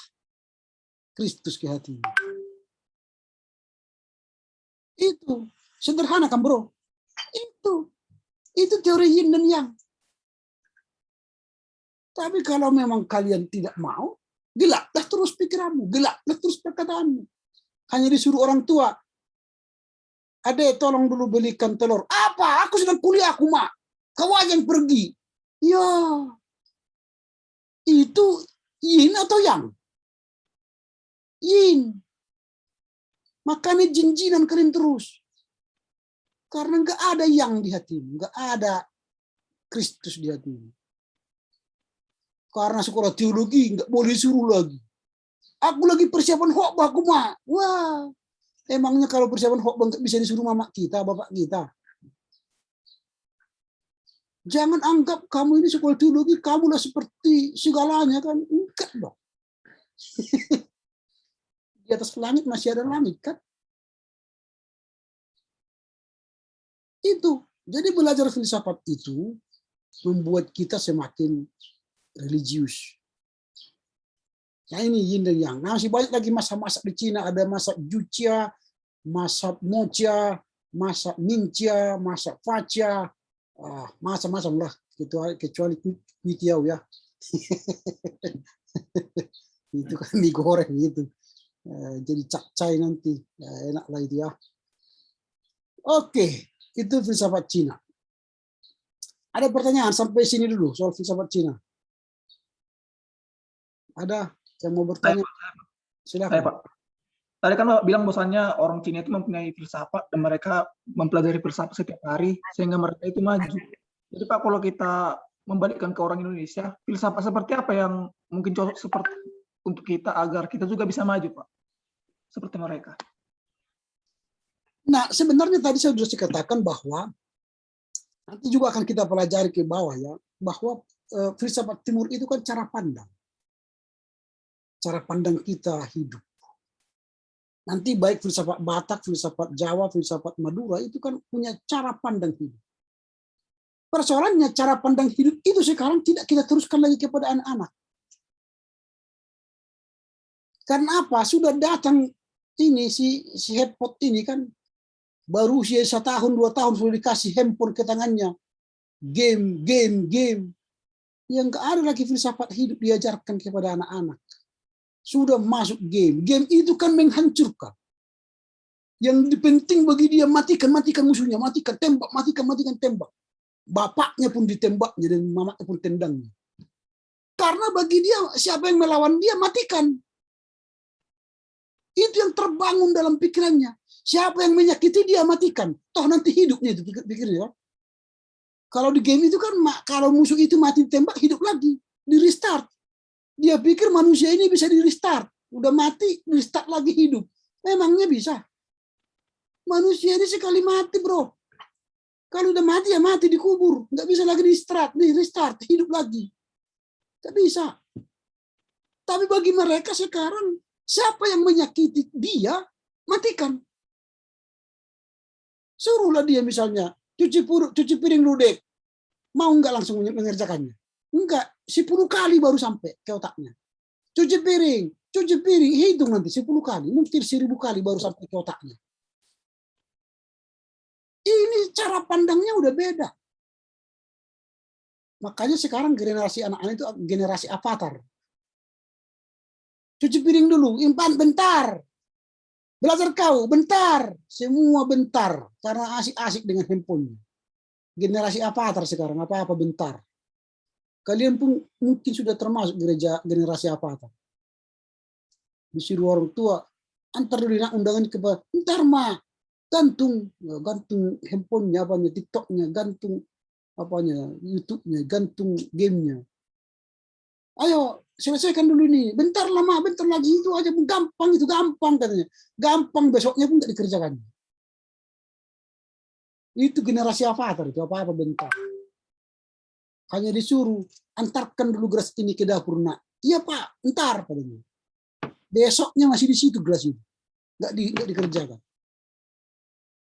Kristus ke hatimu. Itu sederhana kan, bro? Itu teori Yin dan Yang. Tapi kalau memang kalian tidak mau, gelaplah terus pikiranmu, gelaplah terus perkataanmu. Hanya disuruh orang tua, Ade, tolong dulu belikan telur. Apa? Aku sedang kuliah, aku mak. Kau aja yang pergi. Ya, itu yin atau yang? Yin. Makanya jin-jinan kalian terus. Karena nggak ada yang di hatimu, nggak ada Kristus di hatimu. Karena sekolah teologi nggak boleh suruh lagi. Aku lagi persiapan khotbah, aku mak. Wah, emangnya kalau persiapan khotbah nggak bisa disuruh mama kita, bapak kita? Jangan anggap kamu ini sekolah teologi, kamulah seperti segalanya kan? Enggak dong. Di atas langit masih ada langit kan? Itu. Jadi belajar filsafat itu membuat kita semakin religius. Nah ini yin dan yang. Nah, masih banyak lagi masak-masak di Cina. Ada masak jucia, masak mocha, masak mincha, masak facha, macam-macam lah. Kecuali kuitiau ya. Itu kan mie goreng gitu. Jadi capcay nanti. Enak lah itu ya. Oke, itu filsafat Cina. Ada pertanyaan sampai sini dulu soal filsafat Cina? Ada yang mau bertanya? Saya, Silakan. Pak. Tadi kan Pak bilang bahwasannya orang Cina itu mempunyai filsafat dan mereka mempelajari filsafat setiap hari sehingga mereka itu maju. Jadi Pak, kalau kita membalikkan ke orang Indonesia, filsafat seperti apa yang mungkin cocok seperti untuk kita agar kita juga bisa maju, Pak? Seperti mereka. Nah, sebenarnya tadi saya sudah katakan bahwa nanti juga akan kita pelajari ke bawah ya, bahwa filsafat timur itu kan cara pandang. Cara pandang kita hidup. Nanti baik filsafat Batak, filsafat Jawa, filsafat Madura itu kan punya cara pandang hidup. Persoalannya cara pandang hidup itu sekarang tidak kita teruskan lagi kepada anak-anak. Karena apa? Sudah datang ini si headpot ini kan baru usia 1 tahun 2 tahun sudah dikasih handphone ke tangannya. Game. Yang nggak ada lagi filsafat hidup diajarkan kepada anak-anak. Sudah masuk game. Game itu kan menghancurkan. Yang penting bagi dia matikan musuhnya, matikan, tembak, matikan, tembak. Bapaknya pun ditembaknya dan mamanya pun tendangnya. Karena bagi dia siapa yang melawan dia matikan. Itu yang terbangun dalam pikirannya. Siapa yang menyakiti dia matikan. Toh nanti hidupnya itu pikirnya. Kalau di game itu kan kalau musuh itu mati tembak hidup lagi, di restart. Dia pikir manusia ini bisa di restart. Udah mati, restart lagi hidup. Memangnya bisa? Manusia ini sekali mati, bro. Kalau udah mati ya mati dikubur. Nggak bisa lagi di restart, hidup lagi. Nggak bisa. Tapi bagi mereka sekarang, siapa yang menyakiti dia, matikan. Suruhlah dia misalnya, cuci piring lu dek. Mau nggak langsung mengerjakannya? Enggak, 10 kali baru sampai ke otaknya. Cuci piring, hitung nanti 10 kali, mungkin 1000 kali baru sampai ke otaknya. Ini cara pandangnya udah beda. Makanya sekarang generasi anak-anak itu generasi avatar. Cuci piring dulu, impan bentar. Belajar kau, bentar. Semua bentar, karena asik-asik dengan handphone. Generasi avatar sekarang, apa-apa bentar. Kalian pun mungkin sudah termasuk generasi avatar. Disuruh orang tua, antar dulu undangan ke bawah. Bentar, mak. Gantung handphonenya, apanya, TikToknya, gantung apanya, YouTube-nya, gantung gamenya. Ayo, selesaikan dulu ini. Bentar lama, bentar lagi itu aja. Gampang katanya. Gampang, besoknya pun nggak dikerjakan. Itu generasi avatar, itu apa-apa bentar. Hanya disuruh, antarkan dulu gelas ini ke dapur, nak. Iya pak, entar katanya. Besoknya masih di situ gelas itu. Nggak dikerjakan.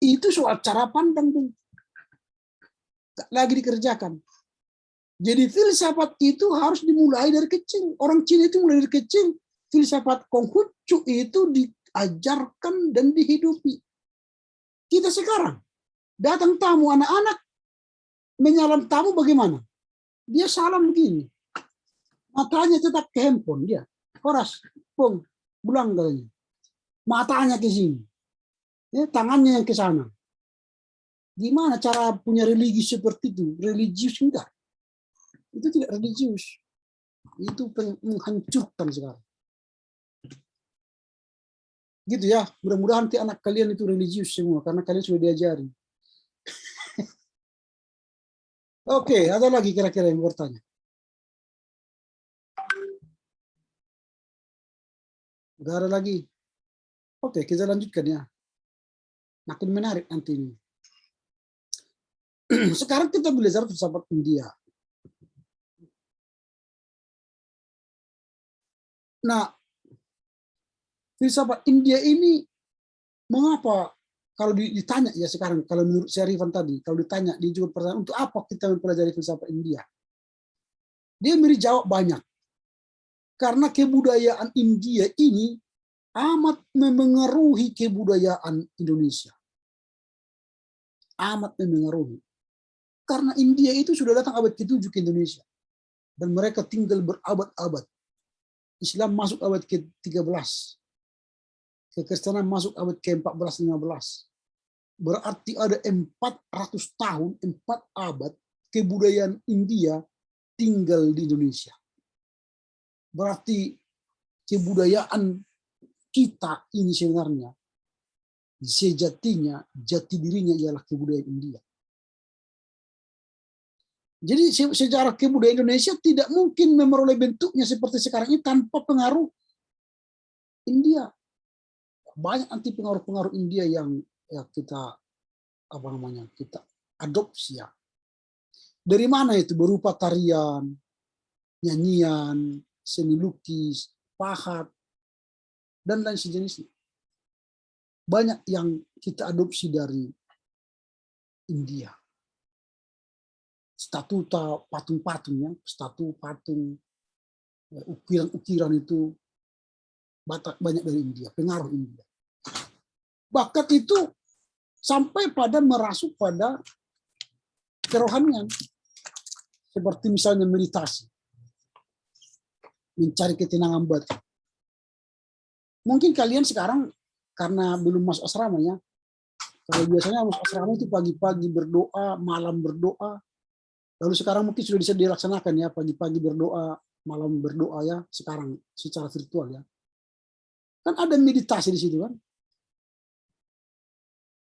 Itu soal cara pandang tuh. Nggak lagi dikerjakan. Jadi filsafat itu harus dimulai dari kecil. Orang Cina itu mulai dari kecil. Filsafat Konghucu itu diajarkan dan dihidupi. Kita sekarang, datang tamu anak-anak, menyalam tamu bagaimana? Dia salam begini. Matanya tetap ke handphone dia. Horas, bulang katanya. Matanya ke sini. Ya, tangannya yang ke sana. Gimana cara punya religi seperti itu? Religius enggak. Itu tidak religius. Itu menghancurkan sekarang. Gitu ya. Mudah-mudahan nanti anak kalian itu religius semua karena kalian sudah diajari. Oke, ada lagi kira-kira yang bertanya? Enggak ada lagi. Oke, kita lanjutkan ya. Makin menarik nanti ini. Sekarang kita belajar filsafat India. Nah, filsafat India ini mengapa kalau ditanya ya sekarang, kalau menurut Syarifan tadi, kalau ditanya dia juga pertanyaan untuk apa kita mempelajari filsafat India? Dia beri jawab banyak. Karena kebudayaan India ini amat memengaruhi kebudayaan Indonesia. Amat memengaruhi. Karena India itu sudah datang abad ke-7 ke Indonesia. Dan mereka tinggal berabad-abad. Islam masuk abad ke-13. Kekristenan masuk abad ke-14-15. Berarti ada 400 tahun, 4 abad kebudayaan India tinggal di Indonesia. Berarti kebudayaan kita ini sebenarnya sejatinya, jati dirinya ialah kebudayaan India. Jadi sejarah kebudayaan Indonesia tidak mungkin memperoleh bentuknya seperti sekarang ini tanpa pengaruh India. Banyak nanti pengaruh-pengaruh India yang ya kita kita adopsi ya. Dari mana itu? Berupa tarian, nyanyian, seni lukis, pahat, dan lain sejenisnya. Banyak yang kita adopsi dari India. Statuta, patung-patungnya, patung, ukiran-ukiran itu banyak dari India, pengaruh India. Bakat itu sampai pada merasuk pada kerohanian, seperti misalnya meditasi, mencari ketenangan batin. Mungkin kalian sekarang karena belum masuk asrama ya, kalau biasanya masuk asrama itu pagi-pagi berdoa, malam berdoa. Lalu sekarang mungkin sudah bisa dilaksanakan ya, pagi-pagi berdoa, malam berdoa ya, sekarang secara virtual ya. Kan ada meditasi di situ kan.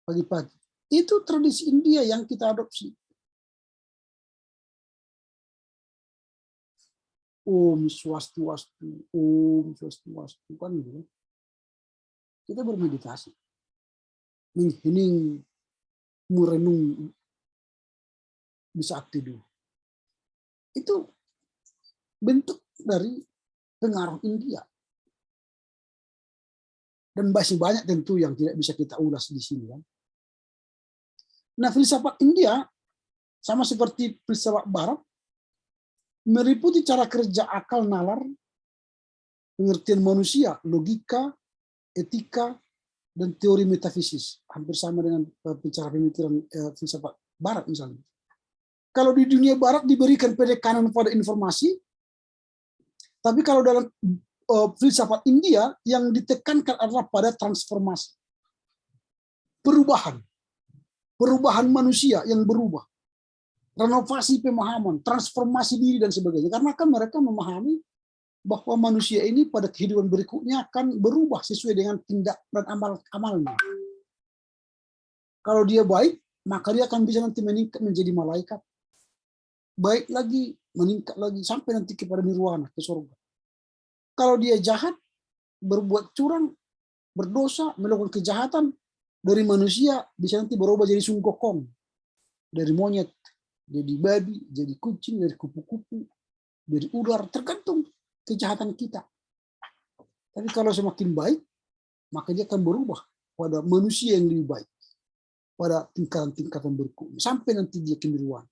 Pagi-pagi. Itu tradisi India yang kita adopsi. Om Swastiastu, Om Swastiastu kan gitu. Kita bermeditasi. Menghening, merenung di saat tidur. Itu bentuk dari pengaruh India. Dan masih banyak tentu yang tidak bisa kita ulas di sini. Kan? Nah, filsafat India sama seperti filsafat Barat meliputi cara kerja akal nalar, pengertian manusia, logika, etika, dan teori metafisis. Hampir sama dengan cara pemikiran filsafat Barat misalnya. Kalau di dunia Barat diberikan penekanan pada informasi, tapi kalau dalam filsafat India yang ditekankan adalah pada transformasi. Perubahan manusia yang berubah. Renovasi pemahaman, transformasi diri dan sebagainya. Karena kan mereka memahami bahwa manusia ini pada kehidupan berikutnya akan berubah sesuai dengan tindak dan amalnya. Kalau dia baik, maka dia akan bisa nanti meningkat menjadi malaikat. Baik lagi, meningkat lagi, sampai nanti kepada nirwana, ke surga. Kalau dia jahat, berbuat curang, berdosa, melakukan kejahatan, dari manusia bisa nanti berubah jadi sungkokong. Dari monyet, jadi babi, jadi kucing, dari kupu-kupu, dari ular, tergantung kejahatan kita. Tapi kalau semakin baik, maka dia akan berubah pada manusia yang lebih baik. Pada tingkatan-tingkatan berikutnya. Sampai nanti dia ke nirwana.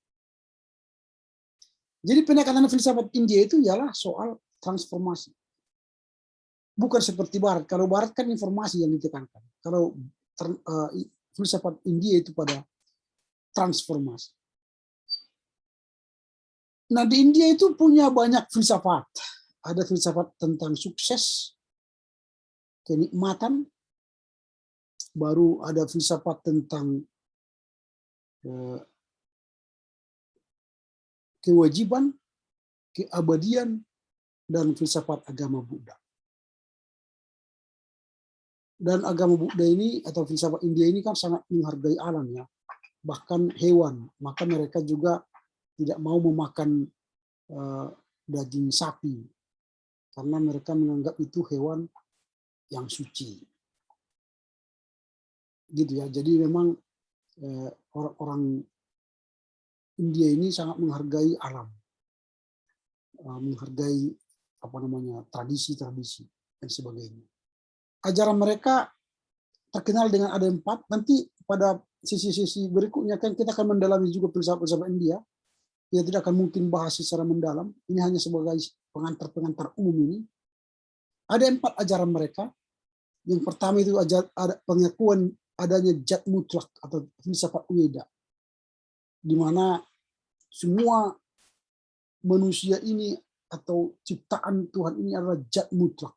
Jadi pendekatan filsafat India itu ialah soal transformasi. Bukan seperti Barat. Kalau Barat kan informasi yang ditekankan. Kalau filsafat India itu pada transformasi. Nah di India itu punya banyak filsafat. Ada filsafat tentang sukses, kenikmatan, baru ada filsafat tentang kewajiban, keabadian, dan filsafat agama Buddha. Dan agama Buddha ini atau filsafat India ini kan sangat menghargai alam ya, bahkan hewan. Maka mereka juga tidak mau memakan daging sapi karena mereka menganggap itu hewan yang suci. Gitu ya. Jadi memang orang-orang India ini sangat menghargai alam, menghargai tradisi-tradisi dan sebagainya. Ajaran mereka terkenal dengan ada 4. Nanti pada sisi-sisi berikutnya kan kita akan mendalami juga filsafat India. Ya tidak akan mungkin bahas secara mendalam. Ini hanya sebagai pengantar-pengantar umum ini. Ada 4 ajaran mereka. Yang pertama itu ada pengakuan adanya zat mutlak atau filsafat Weda, di mana semua manusia ini atau ciptaan Tuhan ini adalah zat mutlak.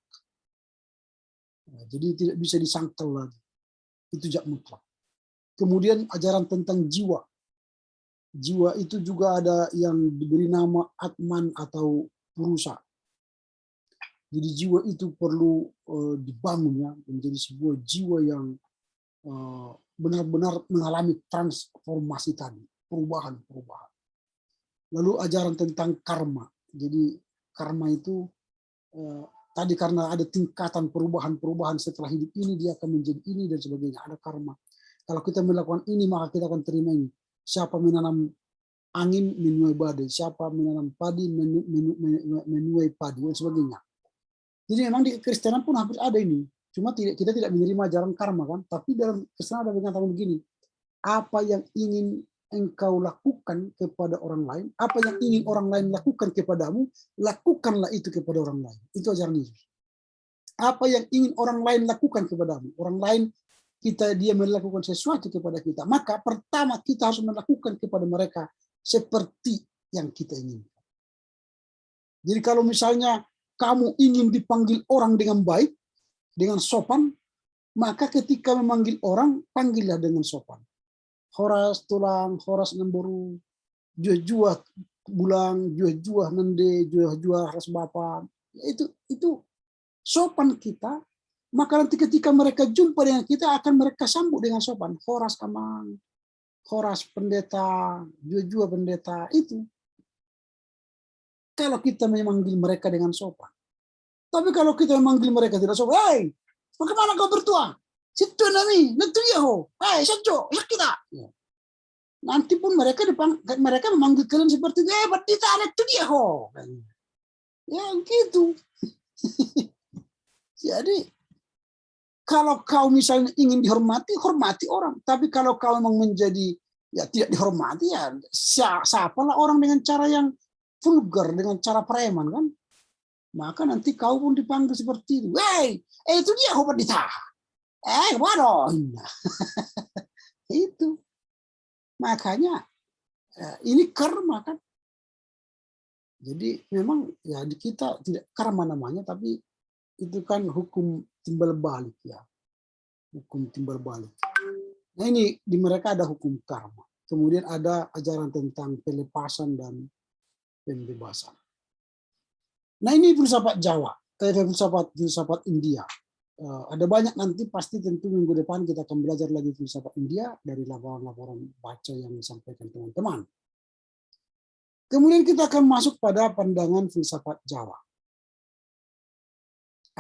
Jadi tidak bisa disangkal lagi. Itu zat mutlak. Kemudian ajaran tentang jiwa. Jiwa itu juga ada yang diberi nama Atman atau Purusa. Jadi jiwa itu perlu dibangun ya, menjadi sebuah jiwa yang benar-benar mengalami transformasi tadi, perubahan. Lalu ajaran tentang karma. Jadi karma itu tadi karena ada tingkatan perubahan setelah hidup ini dia akan menjadi ini dan sebagainya, ada karma. Kalau kita melakukan ini maka kita akan terima ini. Siapa menanam angin menuai badai, siapa menanam padi menuai padi dan sebagainya. Jadi memang di Kristenan pun hampir ada ini. Cuma kita tidak menerima ajaran karma kan, tapi dalam Kristenan ada pernyataan begini. Apa yang ingin engkau lakukan kepada orang lain, apa yang ingin orang lain lakukan kepadamu, lakukanlah itu kepada orang lain. Itu ajaran Yesus. Apa yang ingin orang lain lakukan kepadamu, orang lain dia melakukan sesuatu kepada kita, maka pertama kita harus melakukan kepada mereka seperti yang kita inginkan. Jadi kalau misalnya kamu ingin dipanggil orang dengan baik, dengan sopan, maka ketika memanggil orang, panggillah dengan sopan. Horas tulang, horas nemboru, juah-juah bulang, juah-juah nende, juah-juah ras bapa. Itu sopan kita, maka nanti ketika mereka jumpa dengan kita akan mereka sambut dengan sopan. Horas kamang, horas pendeta, juah-juah pendeta, itu. Kalau kita memanggil mereka dengan sopan. Tapi kalau kita memanggil mereka tidak sopan, hei, bagaimana kau bertua? Situ nami, nanti dia ho, hei, sajo, ya kita. Nanti pun mereka memanggil kalian seperti itu, berita itu dia ho. Ya gitu. Jadi kalau kau misalnya ingin dihormati, hormati orang. Tapi kalau kau memang menjadi ya tidak dihormati, ya siapalah orang dengan cara yang vulgar, dengan cara preman kan. Maka nanti kau pun dipanggil seperti itu. Wey, itu dia ho pendeta. Waduh. Itu. Makanya ini karma kan. Jadi memang ya di kita tidak karma namanya, tapi itu kan hukum timbal balik ya. Hukum timbal balik. Nah ini di mereka ada hukum karma. Kemudian ada ajaran tentang pelepasan dan pembebasan. Nah ini filsafat Jawa, filsafat India. Ada banyak nanti pasti tentu minggu depan kita akan belajar lagi filsafat India dari laporan-laporan baca yang disampaikan teman-teman. Kemudian kita akan masuk pada pandangan filsafat Jawa.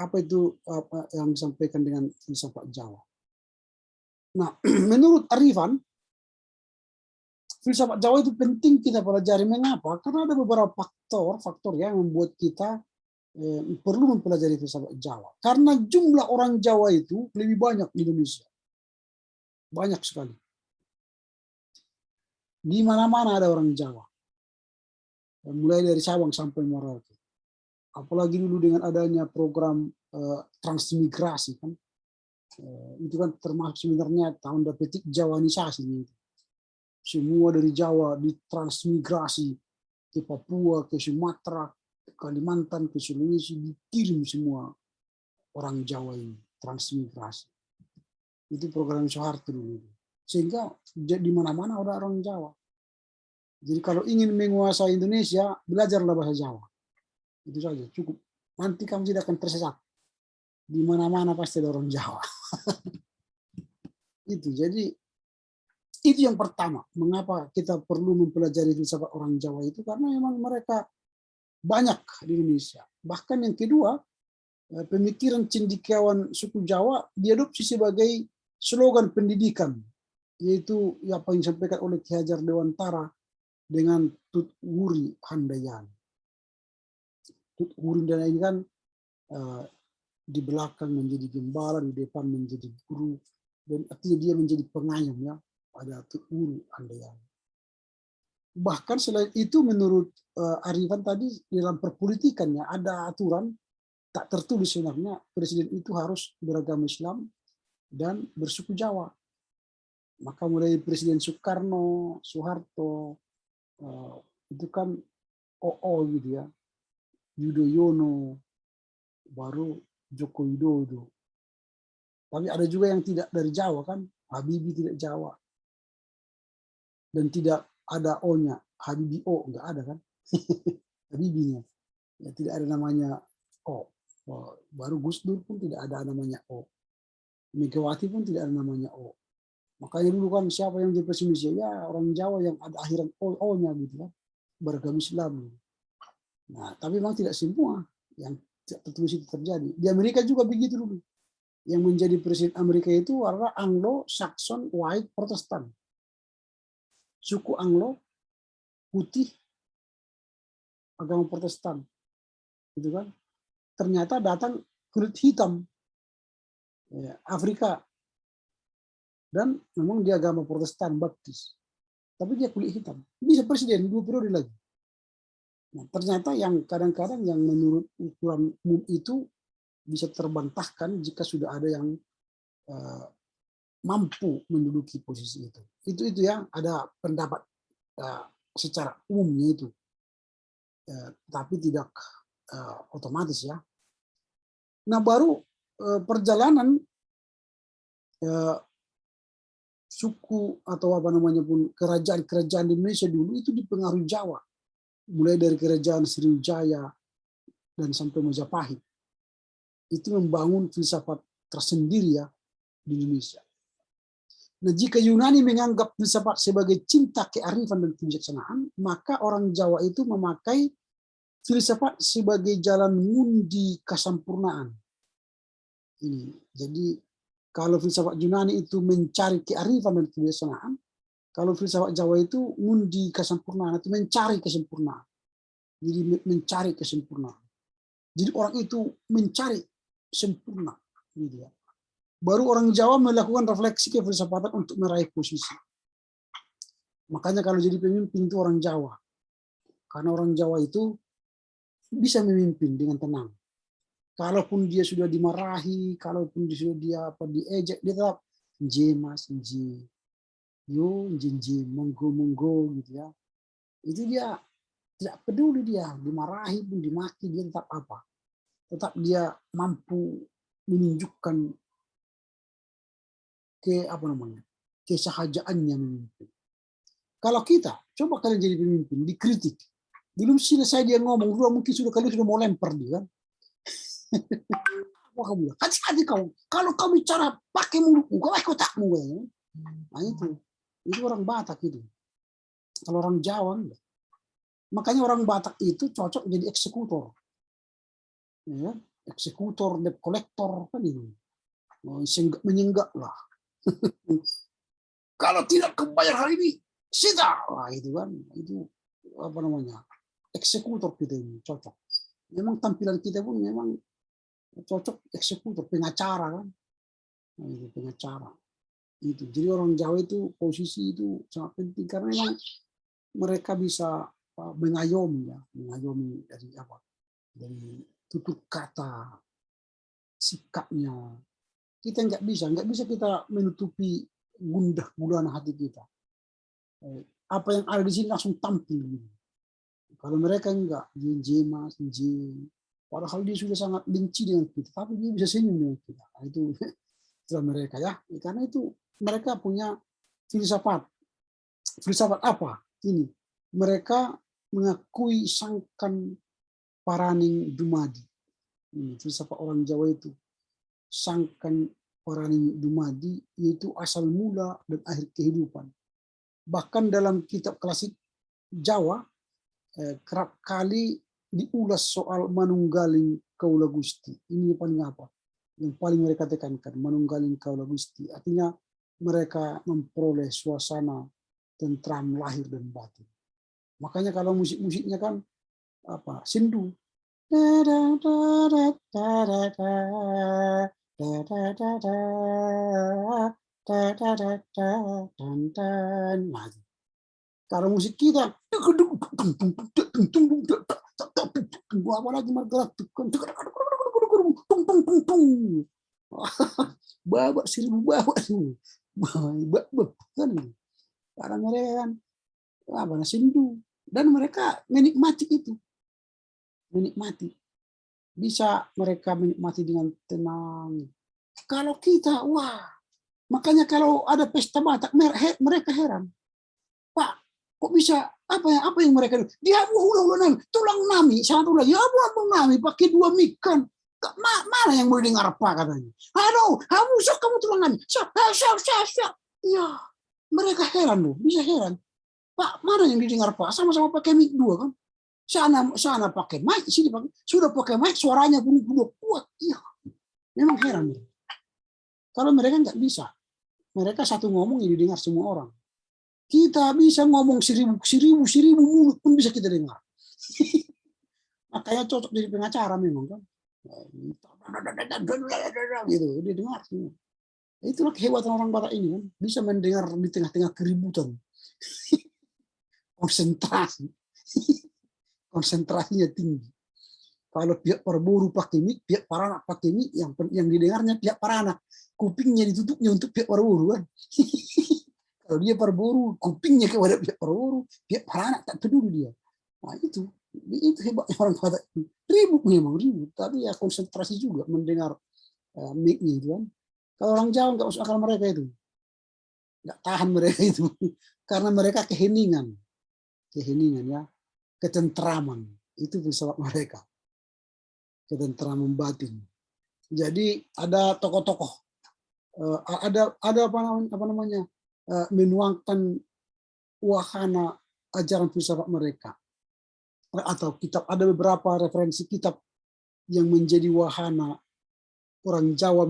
Apa itu yang disampaikan dengan filsafat Jawa? Nah, menurut Arifan, filsafat Jawa itu penting kita pelajari. Mengapa? Karena ada beberapa faktor yang membuat kita perlu mempelajari filsafat Jawa. Karena jumlah orang Jawa itu lebih banyak di Indonesia. Banyak sekali. Di mana-mana ada orang Jawa. Mulai dari Sabang sampai Merauke. Apalagi dulu dengan adanya program transmigrasi kan. Itu kan termasuk sebenarnya tanda petik Jawanisasi. Semua dari Jawa ditransmigrasi ke Papua, ke Sumatera, ke Kalimantan, ke Sulawesi, dikirim semua orang Jawa ini, transmigrasi. Itu program Soeharto dulu. Sehingga di mana-mana ada orang Jawa. Jadi kalau ingin menguasai Indonesia, belajarlah bahasa Jawa. Itu saja, cukup. Nanti kamu tidak akan tersesat. Di mana-mana pasti ada orang Jawa. Itu, jadi itu yang pertama. Mengapa kita perlu mempelajari filsafat orang Jawa itu? Karena memang mereka banyak di Indonesia. Bahkan yang kedua, pemikiran cendekiawan suku Jawa diadopsi sebagai slogan pendidikan, yaitu apa yang disampaikan oleh Ki Hajar Dewantara dengan Tut Wuri Handayani. Tut Wuri Handayani ini kan di belakang menjadi gembala, di depan menjadi guru, dan artinya dia menjadi pengayom ya, pada Tut Wuri Handayani. Bahkan selain itu menurut Arifan tadi dalam perpolitikannya ada aturan tak tertulis sebenarnya presiden itu harus beragama Islam dan bersuku Jawa. Maka mulai Presiden Soekarno, Soeharto, itu kan OO gitu ya, Yudhoyono, baru Joko Widodo. Tapi ada juga yang tidak dari Jawa kan, Habibie tidak Jawa. Dan tidak ada O-nya, Habibie O, enggak ada kan. Habibie-nya. Ya, tidak ada namanya O. Baru Gus Dur pun tidak ada namanya O. Megawati pun tidak ada namanya O. Makanya dulu kan siapa yang jadi presiden Indonesia? Ya orang Jawa yang ada akhiran O-nya gitu kan. Beragama Islam. Nah, tapi memang tidak semua yang tertulis itu terjadi. Di Amerika juga begitu dulu. Yang menjadi presiden Amerika itu adalah Anglo-Saxon White Protestant. Suku Anglo, putih, agama Protestan. Gitu kan. Ternyata datang kulit hitam. Ya, Afrika. Dan memang dia agama Protestan, Baptis. Tapi dia kulit hitam. Bisa presiden 2 periode lagi. Nah, ternyata yang kadang-kadang yang menurut ukuran umum itu bisa terbantahkan jika sudah ada yang mampu menduduki posisi itu. Itu ya, ada pendapat secara umumnya itu. Tapi tidak otomatis ya. Nah, baru perjalanan suku atau apa namanya pun kerajaan-kerajaan di Indonesia dulu itu dipengaruhi Jawa. Mulai dari kerajaan Sriwijaya dan sampai Majapahit. Itu membangun filsafat tersendiri ya di Indonesia. Nah, jika Yunani menganggap filsafat sebagai cinta kearifan dan kebijaksanaan, maka orang Jawa itu memakai filsafat sebagai jalan mengundi kesempurnaan. Ini. Jadi kalau filsafat Yunani itu mencari kearifan dan kebijaksanaan, kalau filsafat Jawa itu mengundi kesempurnaan, itu mencari kesempurnaan. Jadi mencari kesempurnaan. Jadi orang itu mencari sempurna, gitu ya. Baru orang Jawa melakukan refleksi kefilsafatan untuk meraih posisi. Makanya kalau jadi pemimpin itu orang Jawa. Karena orang Jawa itu bisa memimpin dengan tenang. Kalaupun dia sudah dimarahi, kalaupun dia sudah diejek, dia tetap mas, yo, monggo gitu ya. Itu dia tidak peduli dia, dimarahi pun dimaki, dia tetap apa? Tetap dia mampu menunjukkan kesahajaannya memimpin. Kalau kita, coba kalian jadi pemimpin, dikritik. Belum selesai dia ngomong, mungkin kalian sudah mau lempar dia kan. Apa kamu bilang? Hati-hati kau. Kalau kau bicara pakai mulutmu, kau kotakmu. Nah itu orang Batak itu. Kalau orang Jawa, enggak. Makanya orang Batak itu cocok jadi eksekutor. Ya, eksekutor, debt collector kan itu. Menyenggak lah. Kalau tidak kebayar hari ini, sita lah itu kan. Itu apa namanya? Eksekutor kita ini cocok. Memang tampilan kita pun memang cocok eksekutor, pengacara kan. Nah, itu pengacara. Itu. Jadi orang Jawa itu posisi itu sangat penting karena memang mereka bisa mengayomi ya, mengayomi dari apa? Dari tutur kata, sikapnya. Kita nggak bisa kita menutupi gundah gulana hati kita. Apa yang ada di sini langsung tampil. Kalau mereka enggak, mas, padahal dia sudah sangat benci dengan kita, tapi dia bisa senyum dengan kita. Nah, itu mereka ya, karena itu mereka punya filsafat. Filsafat apa? Ini. Mereka mengakui sangkan paraning dumadi. Ini filsafat orang Jawa itu. Sangkan paraning dumadi, yaitu asal mula dan akhir kehidupan. Bahkan dalam kitab klasik Jawa, kerap kali diulas soal manunggaling kaula Gusti. Ini paling apa? Yang paling mereka tekankan, manunggaling kaula Gusti. Artinya mereka memperoleh suasana tentram lahir dan batin. Makanya kalau musik-musiknya kan apa? Sendu. Nah, kalau musik kita apa lagi bergerak babak 1000 babak kan karena mereka kan apa sendu dan mereka menikmati itu, menikmati, bisa mereka menikmati dengan tenang. Kalau kita wah, makanya kalau ada pesta Batak mereka heran, Pak, kok bisa apa yang mereka dia ulang tulang nami satu lagi apa nami pakai 2 mic kan mana yang mau dengar apa katanya, aduh kamu sok kamu tulang nami sok ya mereka heran loh, bisa heran, Pak mana yang didengar Pak, sama-sama pakai mic 2 kan, sana pakai mic, sini pakai, sudah pakai mic suaranya pun udah kuat, iya memang heran. Kalau mereka nggak bisa, mereka satu ngomong yang didengar semua orang. Kita bisa ngomong 1000 mulut pun bisa kita dengar. Makanya cocok jadi pengacara memang kan. Gitu, didengar semua. Itulah kehebatan orang Batak ini kan, bisa mendengar di tengah-tengah keributan. Konsentrasi. Konsentrasinya tinggi. Kalau pihak Perboru pakai mic, pihak Paranak pakai mic, yang didengarnya pihak Paranak. Kupingnya ditutupnya untuk pihak Perboru kan. Kalau dia Perboru, kupingnya kepada pihak Perboru, pihak Paranak tak peduli dia. Nah itu hebatnya orang Batak. Ribut memang ribut, tapi ya konsentrasi juga mendengar mic-nya itu kan. Kalau orang Jawa nggak masuk akal mereka itu, nggak tahan mereka itu, karena mereka keheningan ya, ketentraman itu filsafat mereka, ketentraman batin. Jadi ada tokoh-tokoh, ada apa namanya menuangkan wahana ajaran filsafat mereka, atau kitab, ada beberapa referensi kitab yang menjadi wahana orang Jawa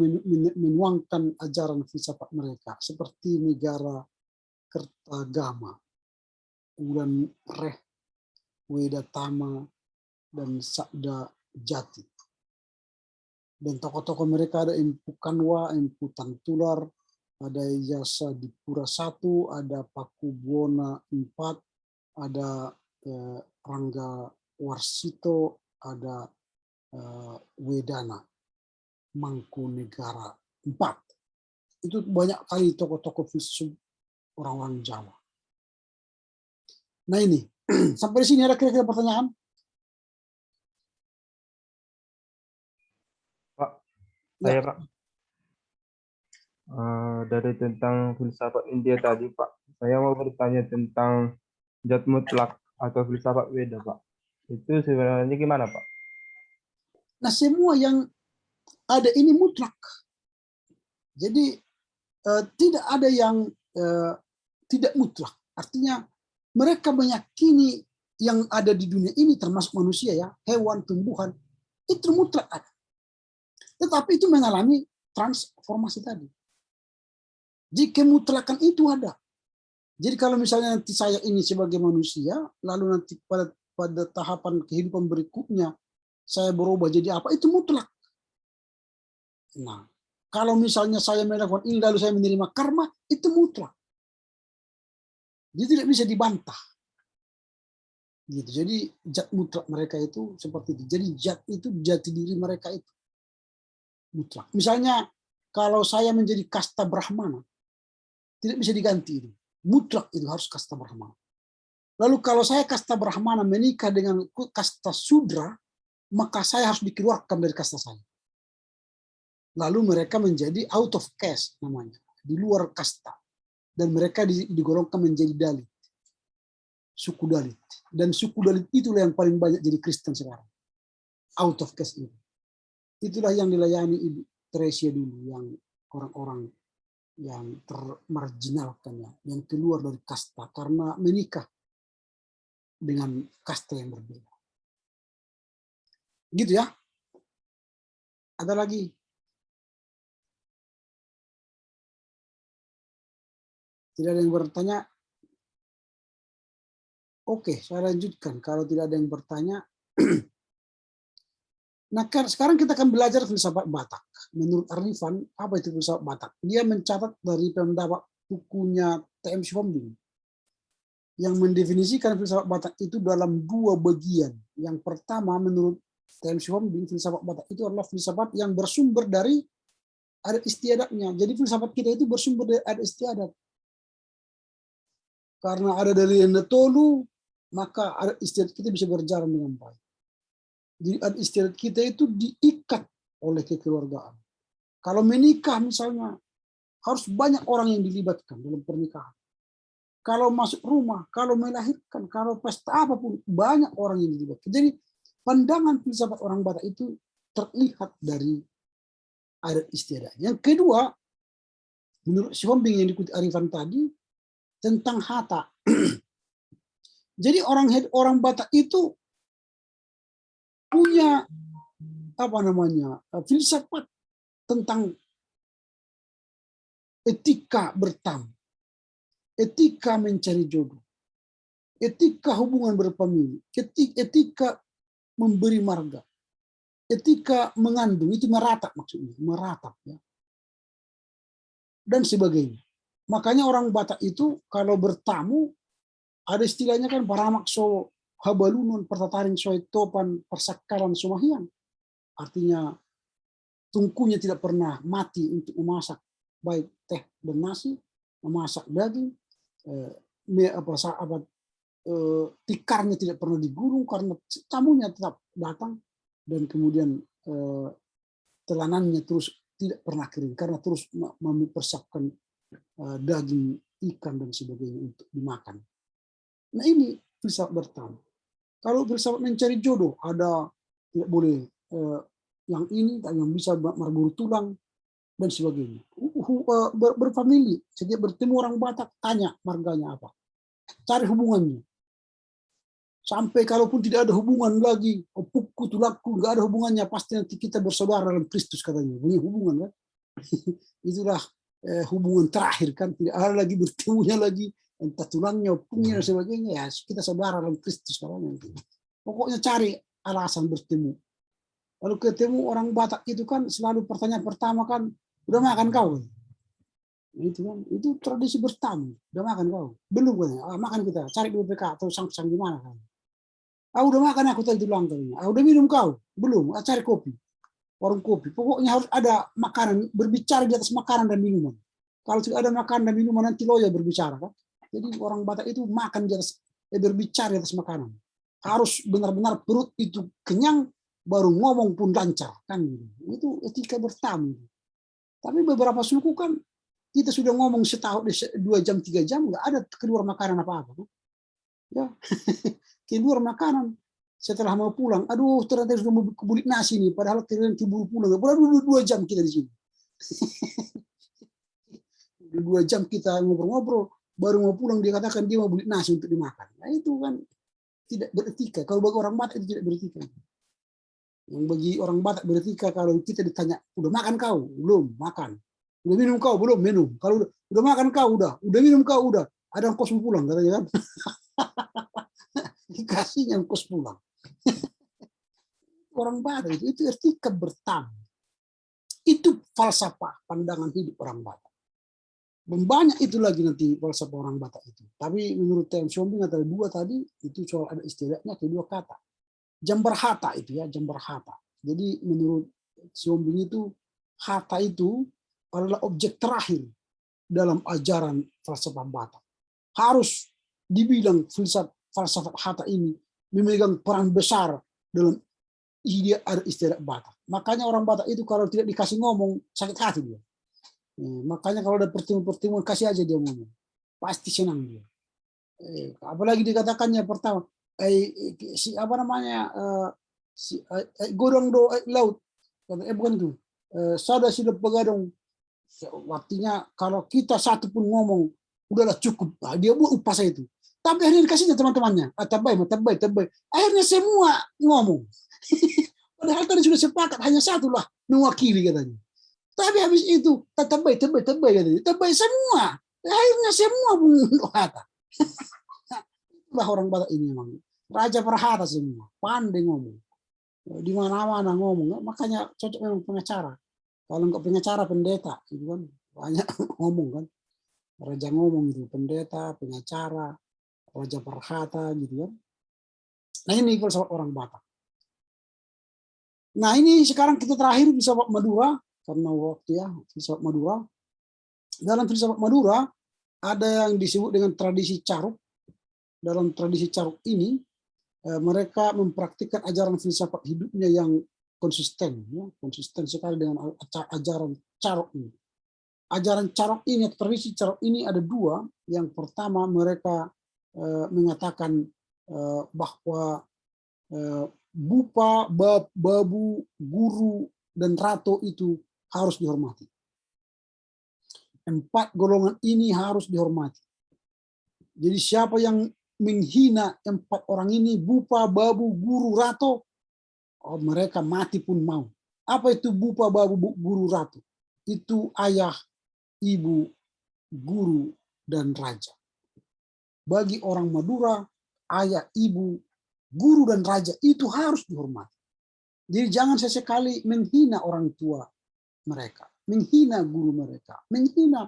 menuangkan ajaran filsafat mereka, seperti Negara Kertagama, Ulan Reh, Wedatama, dan Sabda Jati. Dan tokoh-tokoh mereka ada Empu Kanwa, Empu Tantular, ada Yasa Dipura 1, ada Paku Buwona 4, ada Rangga Warsito, ada Wedana Mangkunegara 4. Itu banyak kali tokoh-tokoh filsuf orang-orang Jawa. Nah ini, sampai di sini ada kira-kira pertanyaan? Pak, Ya. saya Pak. Dari tentang filsafat India tadi Pak, saya mau bertanya tentang zat mutlak atau filsafat Weda Pak. Itu sebenarnya gimana Pak? Nah semua yang ada ini mutlak. Jadi tidak ada yang tidak mutlak. Artinya mereka meyakini yang ada di dunia ini termasuk manusia ya, hewan, tumbuhan, itu mutlak ada. Tetapi itu mengalami transformasi tadi. Jika mutlakan itu ada. Jadi kalau misalnya nanti saya ini sebagai manusia, lalu nanti pada tahapan kehidupan berikutnya saya berubah jadi apa, itu mutlak. Nah, kalau misalnya saya melakukan ini lalu saya menerima karma, itu mutlak. Jadi tidak bisa dibantah. Gitu. Jadi zat mutlak mereka itu seperti itu. Jadi zat itu jati diri mereka itu mutlak. Misalnya kalau saya menjadi kasta Brahmana, tidak bisa diganti itu. Mutlak itu harus kasta Brahmana. Lalu kalau saya kasta Brahmana menikah dengan kasta Sudra, maka saya harus dikeluarkan dari kasta saya. Lalu mereka menjadi out of caste namanya, di luar kasta. Dan mereka digolongkan menjadi Dalit. Suku Dalit. Dan suku Dalit itulah yang paling banyak jadi Kristen sekarang. Out of caste itu. Itulah yang dilayani Ibu Teresia dulu, yang orang-orang yang termarginalkan, ya, yang keluar dari kasta karena menikah dengan kasta yang berbeda. Gitu ya. Ada lagi? Tidak ada yang bertanya? Oke, saya lanjutkan. Kalau tidak ada yang bertanya, nah sekarang kita akan belajar filsafat Batak. Menurut Arifan, apa itu filsafat Batak? Dia mencatat dari pendapat bukunya T.M. Sihombing yang mendefinisikan filsafat Batak itu dalam 2 bagian. Yang pertama, menurut T.M. Sihombing, filsafat Batak itu adalah filsafat yang bersumber dari adat istiadatnya. Jadi filsafat kita itu bersumber dari adat istiadat. Karena ada dari Tolu, maka adat istiadat kita bisa berjalan dengan baik. Jadi adat istiadat kita itu diikat oleh kekeluargaan. Kalau menikah misalnya, harus banyak orang yang dilibatkan dalam pernikahan. Kalau masuk rumah, kalau melahirkan, kalau pesta apapun, banyak orang yang dilibatkan. Jadi pandangan filsafat orang Batak itu terlihat dari adat istiadat. Yang kedua, menurut Sihombing yang diikuti Arifan tadi, tentang Hatta. Jadi orang Batak itu punya filsafat tentang etika bertamu, etika mencari jodoh, etika hubungan berfamili, etika memberi marga, etika mengandung, itu meratap maksudnya, meratap ya, dan sebagainya. Makanya orang Batak itu kalau bertamu ada istilahnya kan paramakso habalunon pertataring soetopan persakalan sumahian. Artinya tungkunya tidak pernah mati untuk memasak baik teh dan nasi, memasak daging, tikarnya tidak pernah digulung karena tamunya tetap datang, dan kemudian telanannya terus tidak pernah kering karena terus mempersiapkan daging, ikan dan sebagainya untuk dimakan. Nah ini filsafat bertamu. Kalau filsafat mencari jodoh, ada tidak boleh yang ini, yang bisa marburu tulang dan sebagainya. Berfamili, setiap bertemu orang Batak tanya marganya apa, cari hubungannya. Sampai kalaupun tidak ada hubungan lagi, opukku tulaku nggak ada hubungannya, pasti nanti kita bersaudara dalam Kristus katanya. Punya hubungan kan? Itulah hubungan terakhir kan, tidak ada lagi bertemunya lagi, entah tulangnya, opungnya dan sebagainya, ya kita saudara dalam Kristus katanya. Pokoknya cari alasan bertemu. Lalu ketemu orang Batak itu kan selalu pertanyaan pertama kan, udah makan kau? Itu kan, itu tradisi bertamu. Udah makan kau? Belum kan? Makan kita, cari BPK atau sang-sang di mana kan? Udah makan aku tadi tulang katanya. Udah minum kau? Belum. Cari kopi. Warung kopi. Pokoknya harus ada makanan, berbicara di atas makanan dan minuman. Kalau tidak ada makanan dan minuman nanti loya berbicara kan. Jadi orang Batak itu makan di atas, berbicara di atas makanan. Harus benar-benar perut itu kenyang, baru ngomong pun lancar kan. Itu etika bertamu. Tapi beberapa suku kan kita sudah ngomong setahun 2 jam 3 jam nggak ada keluar makanan apa-apa kan. Ya. Keluar makanan. Setelah mau pulang, aduh ternyata sudah mau kebulik nasi nih, padahal kalian keburu pulang. Padahal 2 jam kita di sini. 2 jam kita ngobrol-ngobrol, baru mau pulang dia katakan dia mau beli nasi untuk dimakan. Nah itu kan tidak beretika. Kalau bagi orang Batak itu tidak beretika. Yang bagi orang Batak beretika kalau kita ditanya, udah makan kau? Belum, makan. Udah minum kau? Belum, minum. Kalau udah makan kau? Udah minum kau? Udah. Ada ongkos pulang katanya kan. Dikasihnya ongkos pulang. Orang Batak itu etika bertamu. Itu falsafah pandangan hidup orang Batak. Banyak itu lagi nanti falsafah orang Batak itu. Tapi menurut T.M. Sihombing ada 2 tadi, itu soal ada istilahnya kedua kata. Jambar Hatta itu ya, jambar Hatta. Jadi menurut Sihombing itu Hatta itu adalah objek terakhir dalam ajaran falsafah Batak. Harus dibilang falsafat Hatta ini memegang peran besar dalam ide ada istiadat Batak. Makanya orang Batak itu kalau tidak dikasih ngomong sakit hati dia. Makanya kalau ada pertemuan kasih aja dia ngomong. pasti senang dia. Apalagi dikatakannya pertama, apa namanya, godong do laut, bukan itu, sada sudah begadang. Artinya kalau kita satu pun ngomong, udahlah cukup, dia buat upah saya itu. Tapi akhirnya dikasihnya teman-temannya, terbaik. Akhirnya semua ngomong. Padahal tadi sudah sepakat, hanya satu lah mewakili katanya. Tapi habis itu, terbaik katanya. Terbaik semua. Akhirnya semua pun kata. Itulah orang Batak ini memang. Raja Perhata semua, pandai ngomong. Di mana-mana ngomong, makanya cocok memang pengacara. Kalau enggak pengacara, pendeta, itu kan banyak ngomong kan. Raja ngomong itu, pendeta, pengacara, Raja Perhata gitu kan. Nah ini filsafat orang Batak. Nah ini sekarang kita terakhir filsafat Madura, karena waktu ya, filsafat Madura. Dalam filsafat Madura ada yang disebut dengan tradisi caruk. Dalam tradisi caruk ini mereka mempraktikkan ajaran filsafat hidupnya yang konsisten, ya, konsisten sekali dengan ajaran caruk ini. Ajaran caruk ini, tradisi caruk ini ada dua. Yang pertama mereka mengatakan bahwa bupa, babu, guru, dan rato itu harus dihormati. 4 golongan ini harus dihormati. Jadi siapa yang menghina 4 orang ini, bupa, babu, guru, rato, mereka mati pun mau. Apa itu bupa, babu, guru, rato? Itu ayah, ibu, guru, dan raja. Bagi orang Madura, ayah, ibu, guru, dan raja itu harus dihormati. Jadi jangan sesekali menghina orang tua mereka, menghina guru mereka, menghina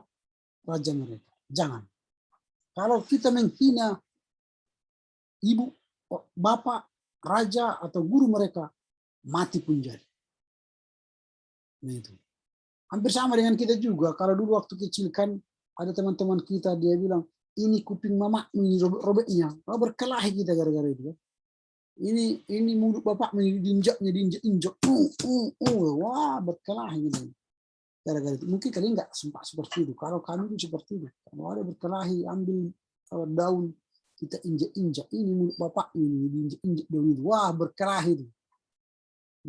raja mereka. Jangan. Kalau kita menghina ibu, bapak, raja, atau guru mereka, mati pun jadi. Nah itu. Hampir sama dengan kita juga. Kalau dulu waktu kecil kan, ada teman-teman kita, dia bilang, ini kuping mama, ini robeknya. Berkelahi kita gara-gara itu. Ini mulut bapak, diinjak. Wah, berkelahi. Gara-gara itu. Mungkin kalian nggak sempat seperti itu. Kalau kami itu seperti itu. Kalau ada berkelahi, ambil daun, kita injak-injak, ini mulut bapak ini diinjak-injak daun itu. Wah, berkelahi itu.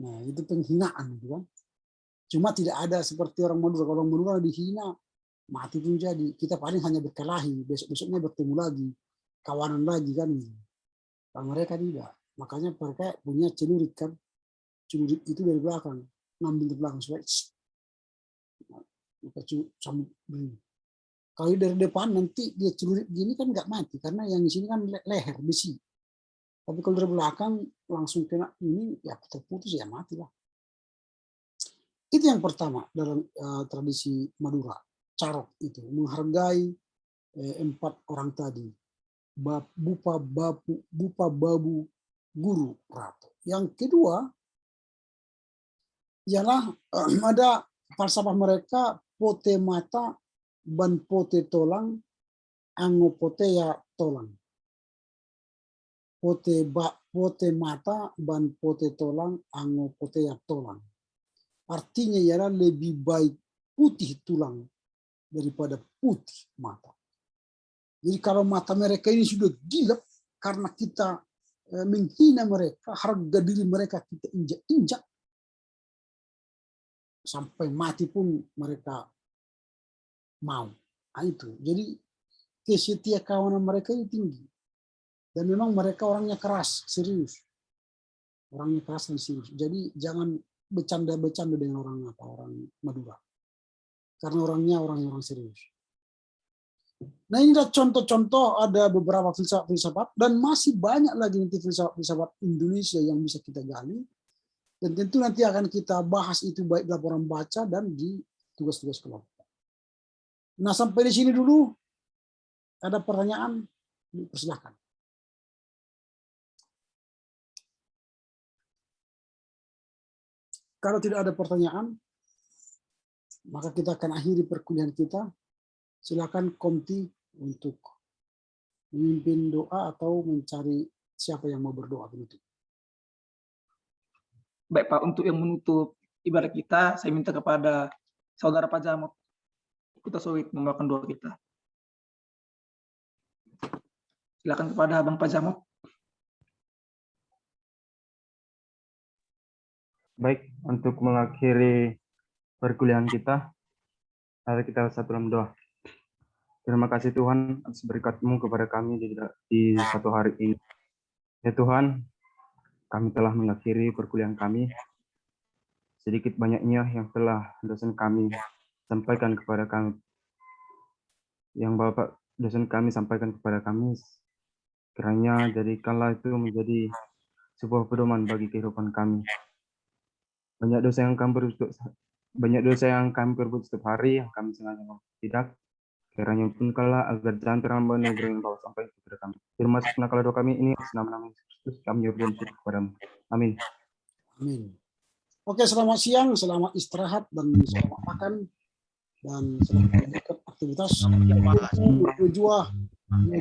Nah, itu penghinaan itu kan. Cuma tidak ada seperti orang Madura. Kalau orang Madura dihina, mati pun jadi. Kita paling hanya berkelahi, besok-besoknya bertemu lagi, kawanan lagi kan. Kalau mereka tidak. Makanya mereka punya celurit kan. Celurit itu dari belakang, ngambil dari belakang supaya sambut begini. Kalau dari depan nanti dia celurit gini kan nggak mati karena yang di sini kan leher besi. Tapi kalau dari belakang langsung kena ini ya terputus ya mati lah. Itu yang pertama dalam tradisi Madura, carok itu menghargai 4 orang tadi, bupa, babu, guru, rato. Yang kedua ialah ada falsafah mereka pote mata ban pote tolang, ango pote ya tolang. Pote mata ban pote tolang, ango pote ya tolang. Artinya ialah lebih baik putih tulang daripada putih mata. Jadi kalau mata mereka ini sudah gilap karena kita menghina mereka, harga diri mereka kita injak-injak, sampai mati pun mereka mau. Nah, itu. Jadi kesetiakawanan mereka itu tinggi. Dan memang mereka orangnya keras, serius. Orangnya keras dan serius. Jadi jangan bercanda-bercanda dengan orang Madura. Karena orangnya orang serius. Nah ini adalah contoh-contoh, ada beberapa filsafat dan masih banyak lagi nanti filsafat Indonesia yang bisa kita gali. Dan tentu nanti akan kita bahas itu baik laporan baca dan di tugas-tugas kelompok. Nah sampai di sini dulu. Ada pertanyaan? Persilahkan. Kalau tidak ada pertanyaan, maka kita akan akhiri perkuliahan kita. Silakan Komti untuk memimpin doa atau mencari siapa yang mau berdoa begitu. Baik Pak, untuk yang menutup ibadah kita, saya minta kepada Saudara Pak Jamot, kita sulit membawakan doa kita. Silakan kepada Bang Pajamot. Baik, untuk mengakhiri perkuliahan kita, mari kita bersatu dalam doa. Terima kasih Tuhan atas berkat-Mu kepada kami di satu hari ini. Ya Tuhan, kami telah mengakhiri perkuliahan kami. Sedikit banyaknya yang telah dosen kami sampaikan kepada kami. Yang Bapak dosen kami sampaikan kepada kami, kiranya jadikanlah itu menjadi sebuah pedoman bagi kehidupan kami. Banyak dosa yang kami perbuat setiap hari yang kami sengaja tidak. Kiranya ampunkanlah agar jangan terlambat negeri yang Bapak sampai kepada kami. Termasuk nakal doa kami ini, nama Yesus Kristus kami berdoa kepadamu. Amin. Amin. Oke, selamat siang, selamat istirahat, dan selamat makan, dan selamat melanjutkan aktivitas.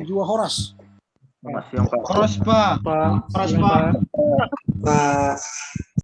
Jua Horas. Selamat siang, Pak. Pak. Pak.